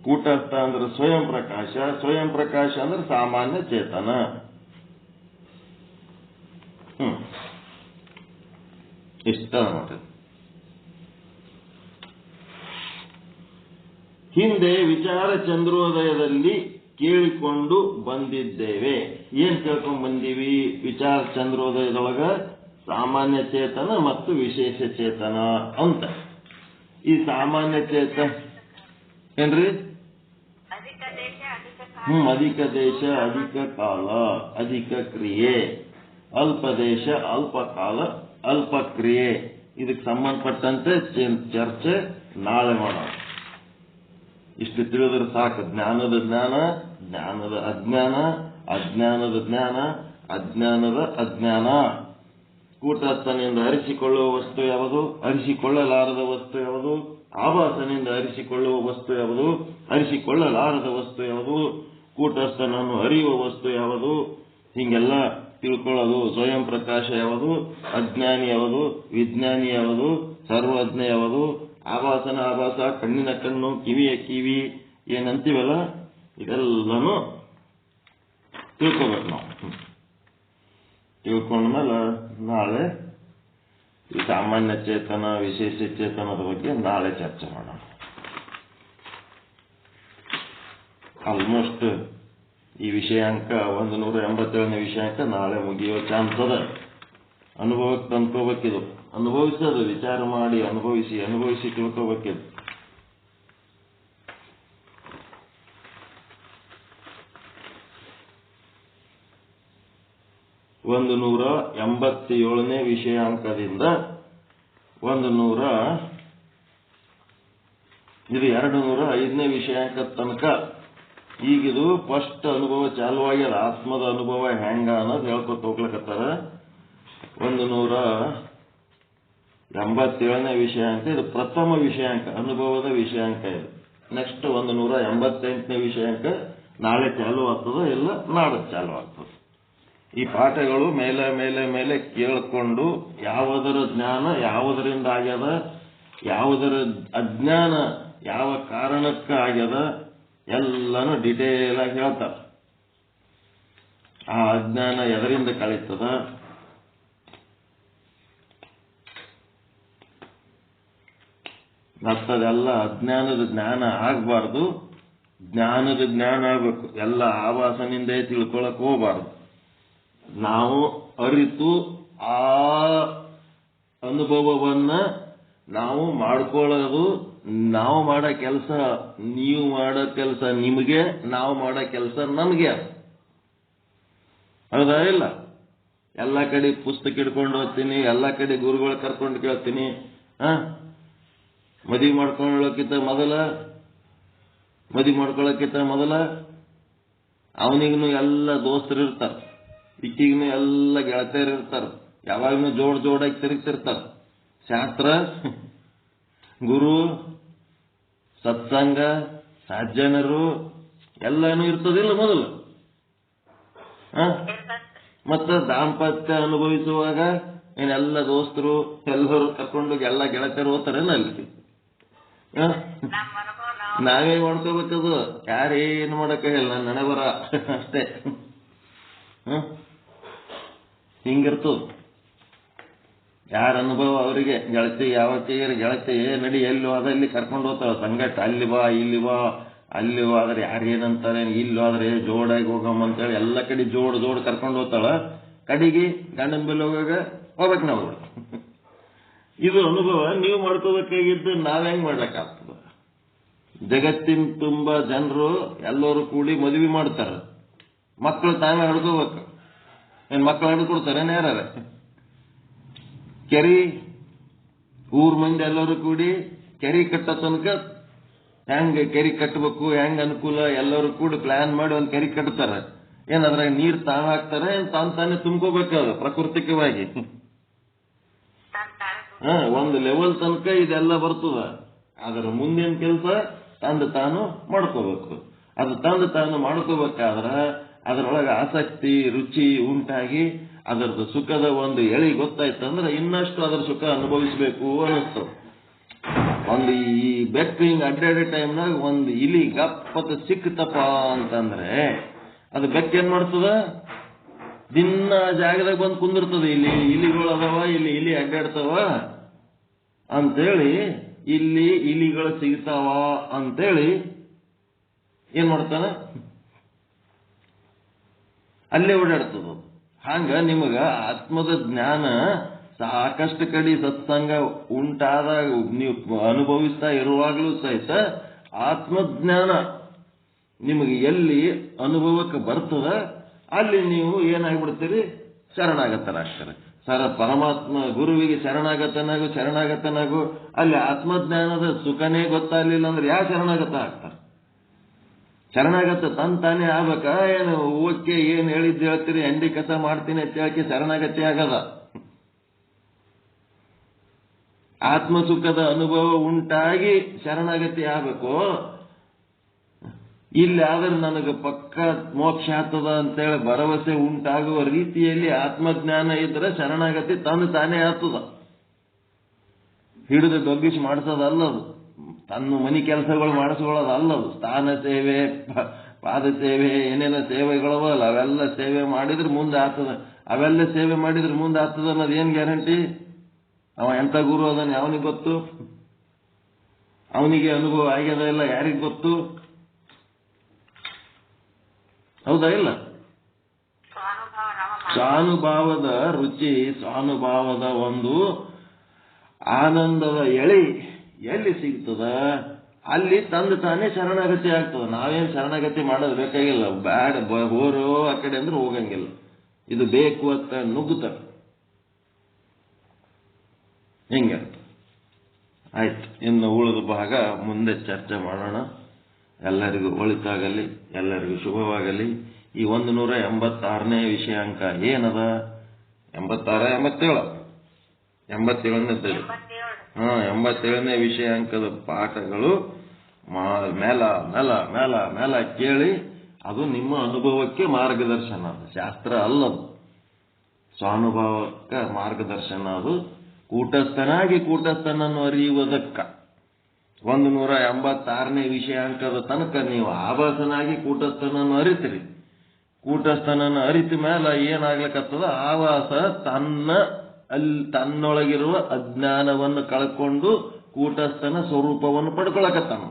ಕೂಟಸ್ಥ ಅಂದ್ರೆ ಸ್ವಯಂ ಪ್ರಕಾಶ. ಸ್ವಯಂ ಪ್ರಕಾಶ ಅಂದ್ರೆ ಸಾಮಾನ್ಯ ಚೇತನ. ಇಷ್ಟ ನೋಡಿ. ಹಿಂದೆ ವಿಚಾರ ಚಂದ್ರೋದಯದಲ್ಲಿ ಕೇಳಿಕೊಂಡು ಬಂದಿದ್ದೇವೆ. ಏನ್ ಕೇಳ್ಕೊಂಡ್ ಬಂದೀವಿ? ವಿಚಾರ ಚಂದ್ರೋದಯದೊಳಗ ಸಾಮಾನ್ಯ ಚೇತನ ಮತ್ತು ವಿಶೇಷ ಚೇತನ ಅಂತ. ಈ ಸಾಮಾನ್ಯ ಚೇತನ ಏನ್ರಿ? ಅಧಿಕ ದೇಶ, ಅಧಿಕ ಕಾಲ, ಅಧಿಕ ಕ್ರಿಯೆ. ಅಲ್ಪ ದೇಶ, ಅಲ್ಪ ಕಾಲ, ಅಲ್ಪ ಕ್ರಿಯೆ. ಇದಕ್ಕೆ ಸಂಬಂಧಪಟ್ಟಂತೆ ಚರ್ಚೆ ನಾಳೆ ಮಾಡೋಣ. ಇಷ್ಟು ತಿಳಿದ್ರೆ ಸಾಕು. ಜ್ಞಾನದ ಜ್ಞಾನ, ಜ್ಞಾನದ ಅಜ್ಞಾನ, ಅಜ್ಞಾನದ ಜ್ಞಾನ, ಅಜ್ಞಾನದ ಅಜ್ಞಾನ. ಕೂಟಸ್ಥನಿಂದ ಅರಿಸಿಕೊಳ್ಳುವ ವಸ್ತು ಯಾವುದು? ಅರಿಸಿಕೊಳ್ಳಲಾರದ ವಸ್ತು ಯಾವುದು? ಆಭಾಸನಿಂದ ಅರಿಸಿಕೊಳ್ಳುವ ವಸ್ತು ಯಾವುದು? ಅರಿಸಿಕೊಳ್ಳಲಾರದ ವಸ್ತು ಯಾವುದು? ಕೂಟಸ್ಥನನ್ನು ಅರಿಯುವ ವಸ್ತು ಯಾವುದು? ಹಿಂಗೆಲ್ಲ ತಿಳ್ಕೊಳ್ಳೋದು. ಸ್ವಯಂ ಪ್ರಕಾಶ ಯಾವುದು? ಅಜ್ಞಾನಿ ಯಾವುದು? ವಿಜ್ಞಾನಿ ಯಾವುದು? ಸರ್ವಜ್ಞ ಯಾವುದು? ಆಭಾಸನ ಆಭಾಸ, ಕಣ್ಣಿನ ಕಣ್ಣು, ಕಿವಿಯ ಕಿವಿ ಏನಂತೀವಲ್ಲ, ಇದೆಲ್ಲನೂ ತಿಳ್ಕೋಬೇಕು ನಾವು. ತಿಳ್ಕೊಂಡ್ಮೇಲೆ ನಾಳೆ ಈ ಸಾಮಾನ್ಯ ಚೇತನ ವಿಶೇಷ ಚೇತನದ ಬಗ್ಗೆ ನಾಳೆ ಚರ್ಚೆ ಮಾಡೋಣ. ಆಲ್ಮೋಸ್ಟ್ ಈ ವಿಷಯಾಂಕ 187ನೇ ವಿಷಯಾಂಕ ನಾಳೆ ಮುಗಿಯೋ ಚಾನ್ಸ್ ಅದ. ಅನುಭವಕ್ಕೆ ತಂದ್ಕೋಬೇಕಿದು. ಅನುಭವಿಸೋದು, ವಿಚಾರ ಮಾಡಿ ಅನುಭವಿಸಿ ತಿಳ್ಕೋಬೇಕಿದು. ಒಂದು 187ನೇ ವಿಷಯಾಂಕದಿಂದ ಇದು 205ನೇ ವಿಷಯಾಂಕದ ತನಕ ಈಗಿದು ಫಸ್ಟ್ ಅನುಭವ ಚಾಲುವಾಗ್ಯದ. ಆತ್ಮದ ಅನುಭವ ಹೆಂಗ ಅನ್ನೋದು ಹೇಳ್ಕೊತ ಹೋಗ್ಲಕತ್ತಾರ. 187ನೇ ವಿಷಯಾಂಕ ಇದು ಪ್ರಥಮ ವಿಷಯಾಂಕ, ಅನುಭವದ ವಿಷಯಾಂಕ ಇದು. ನೆಕ್ಸ್ಟ್ 188ನೇ ವಿಷಯಾಂಕ ನಾಳೆ ಚಾಲು ಆಗ್ತದ, ಇಲ್ಲ ನಾಳೆ ಚಾಲು ಆಗ್ತದೆ. ಈ ಪಾಠಗಳು ಮೇಲೆ ಮೇಲೆ ಮೇಲೆ ಕೇಳಿಕೊಂಡು ಯಾವುದರ ಜ್ಞಾನ ಯಾವುದರಿಂದ ಆಗ್ಯದ, ಯಾವುದರ ಅಜ್ಞಾನ ಯಾವ ಕಾರಣಕ್ಕ ಆಗ್ಯದ ಎಲ್ಲಾನು ಡಿಟೇಲ್ ಆಗಿ ಹೇಳ್ತಾರೆ. ಆ ಅಜ್ಞಾನ ಎದರಿಂದ ಕಳೀತದ, ಮತ್ತದೆಲ್ಲ ಅಜ್ಞಾನದ ಜ್ಞಾನ ಆಗಬಾರ್ದು, ಜ್ಞಾನದ ಜ್ಞಾನ ಆಗಬೇಕು. ಎಲ್ಲ ಆಭಾಸನಿಂದ ತಿಳ್ಕೊಳಕ್ ಹೋಗಬಾರ್ದು. ನಾವು ಅರಿತು ಆ ಅನುಭವವನ್ನ ನಾವು ಮಾಡ್ಕೊಳ್ಳೋದು. ನಾವು ಮಾಡೋ ಕೆಲಸ ನೀವು ಮಾಡೋ ಕೆಲಸ ನಿಮಗೆ, ನಾವು ಮಾಡೋ ಕೆಲಸ ನಮಗೆ. ಹೌದಾ ಇಲ್ಲ? ಎಲ್ಲ ಕಡೆ ಪುಸ್ತಕ ಹಿಡ್ಕೊಂಡು ಹೋಗ್ತೀನಿ, ಎಲ್ಲ ಕಡೆ ಗುರುಗಳು ಕರ್ಕೊಂಡು ಕೇಳ್ತೀನಿ. ಮದುವೆ ಮಾಡ್ಕೊಳ್ಳೋಕ್ಕಿಂತ ಮೊದಲ ಅವನಿಗೂ ಎಲ್ಲ ದೋಸ್ತರು ಇರ್ತಾರ, ಇಕ್ಕಿಗೂ ಎಲ್ಲ ಗೆಳತಿಯರು ಇರ್ತಾರ, ಯಾವಾಗ್ಲೂ ಜೋಡಾಗಿ ತಿರುಗ್ತಿರ್ತಾರ. ಶಾಸ್ತ್ರ, ಗುರು, ಸತ್ಸಂಗ, ಸಜ್ಜನರು ಎಲ್ಲಾನು ಇರ್ತದಿಲ್ಲ ಮೊದಲು. ಮತ್ತ ದಾಂಪತ್ಯ ಅನುಭವಿಸುವಾಗ ಏನೆಲ್ಲ ದೋಸ್ತರು ಎಲ್ಲರೂ ಕರ್ಕೊಂಡು ಎಲ್ಲ ಗೆಳತಿಯರು ಹೋಗ್ತಾರೇನ ಅಲ್ಲಿ? ನಮ್ಮ ಅನುಭವ ನಾವು ನಾವೇ ಮಾಡ್ಕೋಬೇಕದು, ಯಾರೇನು ಮಾಡಕ್ಕಾಗಲ್ಲ. ನನ್ನ ನಡೆ ಬರ ಅಷ್ಟೇ. ಹಿಂಗಿರ್ತದ. ಯಾರ ಅನುಭವ ಅವರಿಗೆ. ಗೆಳತಿ ಯಾವತ್ತಿಗೆ ಗೆಳತಿ ನಡಿ ಎಲ್ಲಿ ಹೋದಲ್ಲಿ ಕರ್ಕೊಂಡು ಹೋಗ್ತಾಳ ಸಂಗಟ. ಅಲ್ಲಿ ಬಾ ಇಲ್ಲಿ ಬಾ ಅಲ್ಲಿ ಹೋದ್ರೆ ಯಾರು ಏನಂತಾರೆ, ಇಲ್ಲಿ ಹೋದ್ರೆ ಜೋಡಾಗಿ ಹೋಗಮ್ಮ ಅಂತೇಳಿ ಎಲ್ಲ ಕಡೆ ಜೋಡ್ ಕರ್ಕೊಂಡು ಹೋಗ್ತಾಳ. ಕಡೆಗೆ ಗಂಡನ ಬೆಲೆ ಹೋಗ್ಬೇಕು ನಾವು. ಇದು ಅನುಭವ ನೀವು ಮಾಡ್ಕೋಬೇಕಾಗಿದ್ದು ನಾವ್ ಹೆಂಗ್ ಮಾಡ್ಲಿಕ್ಕಾಗ್ತದ? ಜಗತ್ತಿನ ತುಂಬಾ ಜನರು ಎಲ್ಲರೂ ಕೂಡಿ ಮದುವೆ ಮಾಡ್ತಾರ. ಮಕ್ಕಳು ತಾವೇ ಹಡ್ಕೋಬೇಕು. ಏನ್ ಮಕ್ಕಳು ಹಡ್ಕೊಡ್ತಾರೆ ಯಾರ? ಕೆರಿ ಊರ್ ಮಂದಿ ಎಲ್ಲರೂ ಕೂಡಿ ಕೆರಿ ಕಟ್ಟೋ ತನಕ ಹೆಂಗ್ ಕೆರಿ ಕಟ್ಟಬೇಕು, ಹೆಂಗ್ ಅನುಕೂಲ ಎಲ್ಲರೂ ಕೂಡಿ ಪ್ಲಾನ್ ಮಾಡಿ ಒಂದ್ ಕೆರಿ ಕಟ್ತಾರ. ಏನಾದ್ರಾಗ ನೀರ್ ತಾವ್ ಹಾಕ್ತಾರೆ, ತಾನೇ ತುಂಬ್ಕೋಬೇಕಾದ ಪ್ರಾಕೃತಿಕವಾಗಿ. ಒಂದು ಲೆವೆಲ್ ತನಕ ಇದೆಲ್ಲ ಬರ್ತದ. ಅದರ ಮುಂದಿನ ಕೆಲಸ ತಂದು ತಾನು ಮಾಡ್ಕೋಬೇಕು. ಅದು ತಂದು ತಾನು ಮಾಡ್ಕೋಬೇಕಾದ್ರ ಅದರೊಳಗೆ ಆಸಕ್ತಿ ರುಚಿ ಉಂಟಾಗಿ ಅದರದ್ದು ಸುಖದ ಒಂದು ಎಳಿ ಗೊತ್ತಾಯ್ತಂದ್ರೆ ಇನ್ನಷ್ಟು ಅದರ ಸುಖ ಅನುಭವಿಸಬೇಕು ಅನ್ನಿಸ್ತದೆ. ಒಂದು ಈ ಬೆಕ್ಕು ಹಿಂಗ್ ಅಡ್ಡಾಡೋ ಟೈಮ್ನಾಗ ಒಂದು ಇಲಿ ಗಪ್ಪತ್ತ ಸಿಕ್ತಪ್ಪ ಅಂತಂದ್ರೆ ಅದು ಬೆಕ್ಕ ಏನ್ ಮಾಡ್ತದ? ದಿನ ಜಾಗದಾಗ ಬಂದು ಕುಂದಿರ್ತದೆ. ಇಲಿಗಳು ಅದಾವ, ಇಲಿ ಅಡ್ಡಾಡ್ತಾವ ಅಂತೇಳಿ, ಇಲ್ಲಿ ಇಲಿಗಳು ಸಿಗ್ತಾವ ಅಂತೇಳಿ ಏನ್ ಮಾಡ್ತಾನ? ಅಲ್ಲೇ ಓಡಾಡ್ತದ. ಹಂಗ ನಿಮಗ ಆತ್ಮದ ಜ್ಞಾನ ಸಾಕಷ್ಟು ಕಡೆ ಸತ್ಸಂಗ ಉಂಟಾದಾಗ ನೀವು ಅನುಭವಿಸ್ತಾ ಇರುವಾಗಲೂ ಸಹಿತ ಆತ್ಮಜ್ಞಾನ ನಿಮಗೆ ಎಲ್ಲಿ ಅನುಭವಕ್ಕೆ ಬರ್ತದ ಅಲ್ಲಿ ನೀವು ಏನಾಗ್ಬಿಡ್ತೀರಿ? ಶರಣಾಗತರಾಗ್ತಾರೆ. ಪರಮಾತ್ಮ ಗುರುವಿಗೆ ಶರಣಾಗತನಾಗು. ಅಲ್ಲಿ ಆತ್ಮಜ್ಞಾನದ ಸುಖನೇ ಗೊತ್ತಾಗ್ಲಿಲ್ಲ ಅಂದ್ರೆ ಯಾವ ಶರಣಾಗತ ಆಗ್ತಾರೆ? ಶರಣಾಗತ ತಾನೇ ಆಗ್ಬೇಕ? ಏನು ಓಕೆ ಏನ್ ಹೇಳಿದ್ದು ಹೇಳ್ತೀರಿ, ಅಂಡಿ ಕಸ ಮಾಡ್ತೀನಿ ಅಂತ ಹೇಳಕ್ಕೆ ಶರಣಾಗತಿ ಆಗದ. ಆತ್ಮ ಸುಖದ ಅನುಭವ ಉಂಟಾಗಿ ಶರಣಾಗತಿ ಆಗ್ಬೇಕು. ಇಲ್ಲಿ ಆದ್ರೆ ನನಗೆ ಪಕ್ಕ ಮೋಕ್ಷ ಆಗ್ತದ ಅಂತೇಳಿ ಭರವಸೆ ಉಂಟಾಗುವ ರೀತಿಯಲ್ಲಿ ಆತ್ಮಜ್ಞಾನ ಇದ್ರೆ ಶರಣಾಗತಿ ತಾನೇ ಆಗ್ತದ. ಹಿಡಿದು ದೊಗ್ಗಿಸಿ ಮಾಡಿಸೋದಲ್ಲದು, ತನ್ನ ಮನಿ ಕೆಲಸಗಳು ಮಾಡಿಸ್ಕೊಳ್ಳೋದಲ್ಲದು. ಸ್ಥಾನ ಸೇವೆ, ಪಾದ ಸೇವೆ, ಏನೇನೋ ಸೇವೆಗಳವಲ್ಲ ಅವೆಲ್ಲ ಸೇವೆ ಮಾಡಿದ್ರೆ ಮುಂದೆ ಆಗ್ತದ. ಅವೆಲ್ಲ ಸೇವೆ ಮಾಡಿದ್ರೆ ಮುಂದೆ ಆಗ್ತದ ಅನ್ನೋದು ಏನ್ ಗ್ಯಾರಂಟಿ? ಅವ ಎಂತ ಗುರು ಅದನ್ನ ಅವನಿಗೆ ಗೊತ್ತು? ಅವನಿಗೆ ಅನುಭವ ಆಗ್ಯದ ಇಲ್ಲ ಯಾರಿಗ್ ಗೊತ್ತು? ಹೌದಾ ಇಲ್ಲ? ಸ್ವಾನುಭಾವದ ರುಚಿ, ಸ್ವಾನುಭಾವದ ಒಂದು ಆನಂದದ ಎಳಿ ಎಲ್ಲಿ ಸಿಗ್ತದ ಅಲ್ಲಿ ತಂದು ತಾನೇ ಶರಣಾಗತಿ ಆಗ್ತದ. ನಾವೇನ್ ಶರಣಾಗತಿ ಮಾಡೋದು ಬೇಕಾಗಿಲ್ಲ. ಬ್ಯಾಡ ಹೋರೋ ಆ ಕಡೆ ಅಂದ್ರೆ ಹೋಗಂಗಿಲ್ಲ. ಇದು ಬೇಕು ಅಂತ ನುಗ್ಗುತ್ತ ಹಿಂಗೆ ಆಯ್ತು. ಇನ್ನು ಉಳಿದ ಭಾಗ ಮುಂದೆ ಚರ್ಚೆ ಮಾಡೋಣ. ಎಲ್ಲರಿಗೂ ಒಳಿತಾಗಲಿ, ಎಲ್ಲರಿಗೂ ಶುಭವಾಗಲಿ. ಈ 186ನೇ ವಿಷಯಾಂಕ ಏನದ? 87ನೇ 87ನೇ ವಿಷಯಾಂಕದ ಪಾಠಗಳು ಮೇಲ ಕೇಳಿ ಅದು ನಿಮ್ಮ ಅನುಭವಕ್ಕೆ ಮಾರ್ಗದರ್ಶನ. ಅದು ಶಾಸ್ತ್ರ ಅಲ್ಲದು, ಸ್ವಾನುಭವಕ್ಕೆ ಮಾರ್ಗದರ್ಶನ. ಅದು ಕೂಟಸ್ಥನನ್ನು ಅರಿಯುವುದಕ್ಕ 186ನೇ ವಿಷಯಾಂಕದ ತನಕ ನೀವು ಆಭಾಸನಾಗಿ ಕೂಟಸ್ಥನನ್ನು ಅರಿತೀರಿ. ಕೂಟಸ್ಥನನ್ನು ಅರಿತ ಮೇಲೆ ಏನಾಗ್ಲಿಕ್ಕತ್ತದ? ಆವಾಸ ತನ್ನೊಳಗಿರುವ ಅಜ್ಞಾನವನ್ನು ಕಳ್ಕೊಂಡು ಕೂಟಸ್ಥನ ಸ್ವರೂಪವನ್ನು ಪಡ್ಕೊಳಕತ್ತಾನ.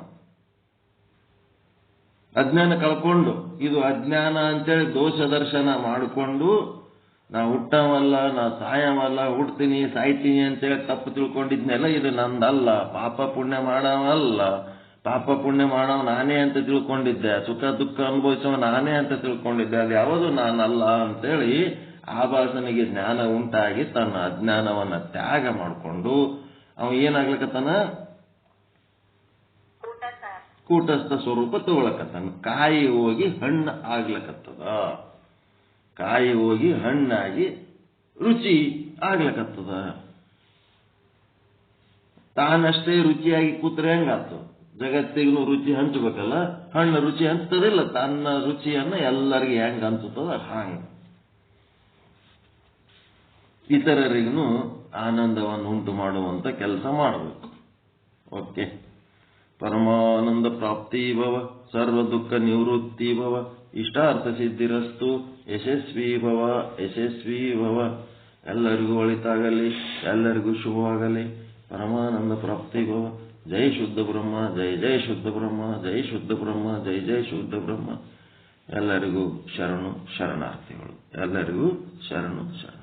ಅಜ್ಞಾನ ಕಳ್ಕೊಂಡು, ಇದು ಅಜ್ಞಾನ ಅಂತೇಳಿ ದೋಷ ದರ್ಶನ ಮಾಡಿಕೊಂಡು ನಾ ಹುಟ್ಟವಲ್ಲ, ನಾ ಸಾಯವಲ್ಲ, ಹುಡ್ತೀನಿ ಸಾಯ್ತೀನಿ ಅಂತೇಳಿ ತಪ್ಪು ತಿಳ್ಕೊಂಡಿದ್ನೆಲ್ಲ ಇದು ನಂದಲ್ಲ, ಪಾಪ ಪುಣ್ಯ ಮಾಡವಲ್ಲ, ಪಾಪ ಪುಣ್ಯ ಮಾಡವ ನಾನೇ ಅಂತ ತಿಳ್ಕೊಂಡಿದ್ದೆ, ಸುಖ ದುಃಖ ಅನುಭವಿಸವ ನಾನೇ ಅಂತ ತಿಳ್ಕೊಂಡಿದ್ದೆ, ಅದು ಯಾವುದು ನಾನಲ್ಲ ಅಂತೇಳಿ ಆಭಾಸನಿಗೆ ಜ್ಞಾನ ಉಂಟಾಗಿ ತನ್ನ ಅಜ್ಞಾನವನ್ನ ತ್ಯಾಗ ಮಾಡಿಕೊಂಡು ಅವ ಏನಾಗ್ಲಿಕ್ಕತ್ತಾನ? ಕೂಟಸ್ಥ ಸ್ವರೂಪ ತಗೊಳಕತ್ತಾನ. ಕಾಯಿ ಹೋಗಿ ಹಣ್ಣು ಆಗ್ಲಕತ್ತದ. ಕಾಯಿ ಹೋಗಿ ಹಣ್ಣಾಗಿ ರುಚಿ ಆಗ್ಲಕತ್ತದ. ತಾನಷ್ಟೇ ರುಚಿಯಾಗಿ ಕೂತ್ರೆ ಹೆಂಗಾತು? ಜಗತ್ತಿಗೂ ರುಚಿ ಹಂಚಬೇಕಲ್ಲ. ಹಣ್ಣು ರುಚಿ ಹಂಚ್ತದಿಲ್ಲ, ತನ್ನ ರುಚಿಯನ್ನ ಎಲ್ಲರಿಗೂ ಹೆಂಗ್ ಹಂಚುತ್ತದ ಹಾಂಗ ಇತರರಿಗೂ ಆನಂದವನ್ನು ಉಂಟು ಮಾಡುವಂತ ಕೆಲಸ ಮಾಡಬೇಕು. ಓಕೆ. ಪರಮಾನಂದ ಪ್ರಾಪ್ತಿ ಭವ, ಸರ್ವ ದುಃಖ ನಿವೃತ್ತಿ ಭವ, ಇಷ್ಟಾರ್ಥ ಸಿದ್ಧಿರಸ್ತು, ಯಶಸ್ವಿ ಭವ, ಯಶಸ್ವಿ ಭವ. ಎಲ್ಲರಿಗೂ ಒಳಿತಾಗಲಿ, ಎಲ್ಲರಿಗೂ ಶುಭವಾಗಲಿ. ಪರಮಾನಂದ ಪ್ರಾಪ್ತಿ ಭವ. ಜೈ ಶುದ್ಧ ಬ್ರಹ್ಮ, ಜೈ ಜೈ ಶುದ್ಧ ಬ್ರಹ್ಮ, ಜೈ ಶುದ್ಧ ಬ್ರಹ್ಮ, ಜೈ ಜೈ ಶುದ್ಧ ಬ್ರಹ್ಮ. ಎಲ್ಲರಿಗೂ ಶರಣು ಶರಣಾರ್ಥಿಗಳು, ಎಲ್ಲರಿಗೂ ಶರಣು ಶರಣ.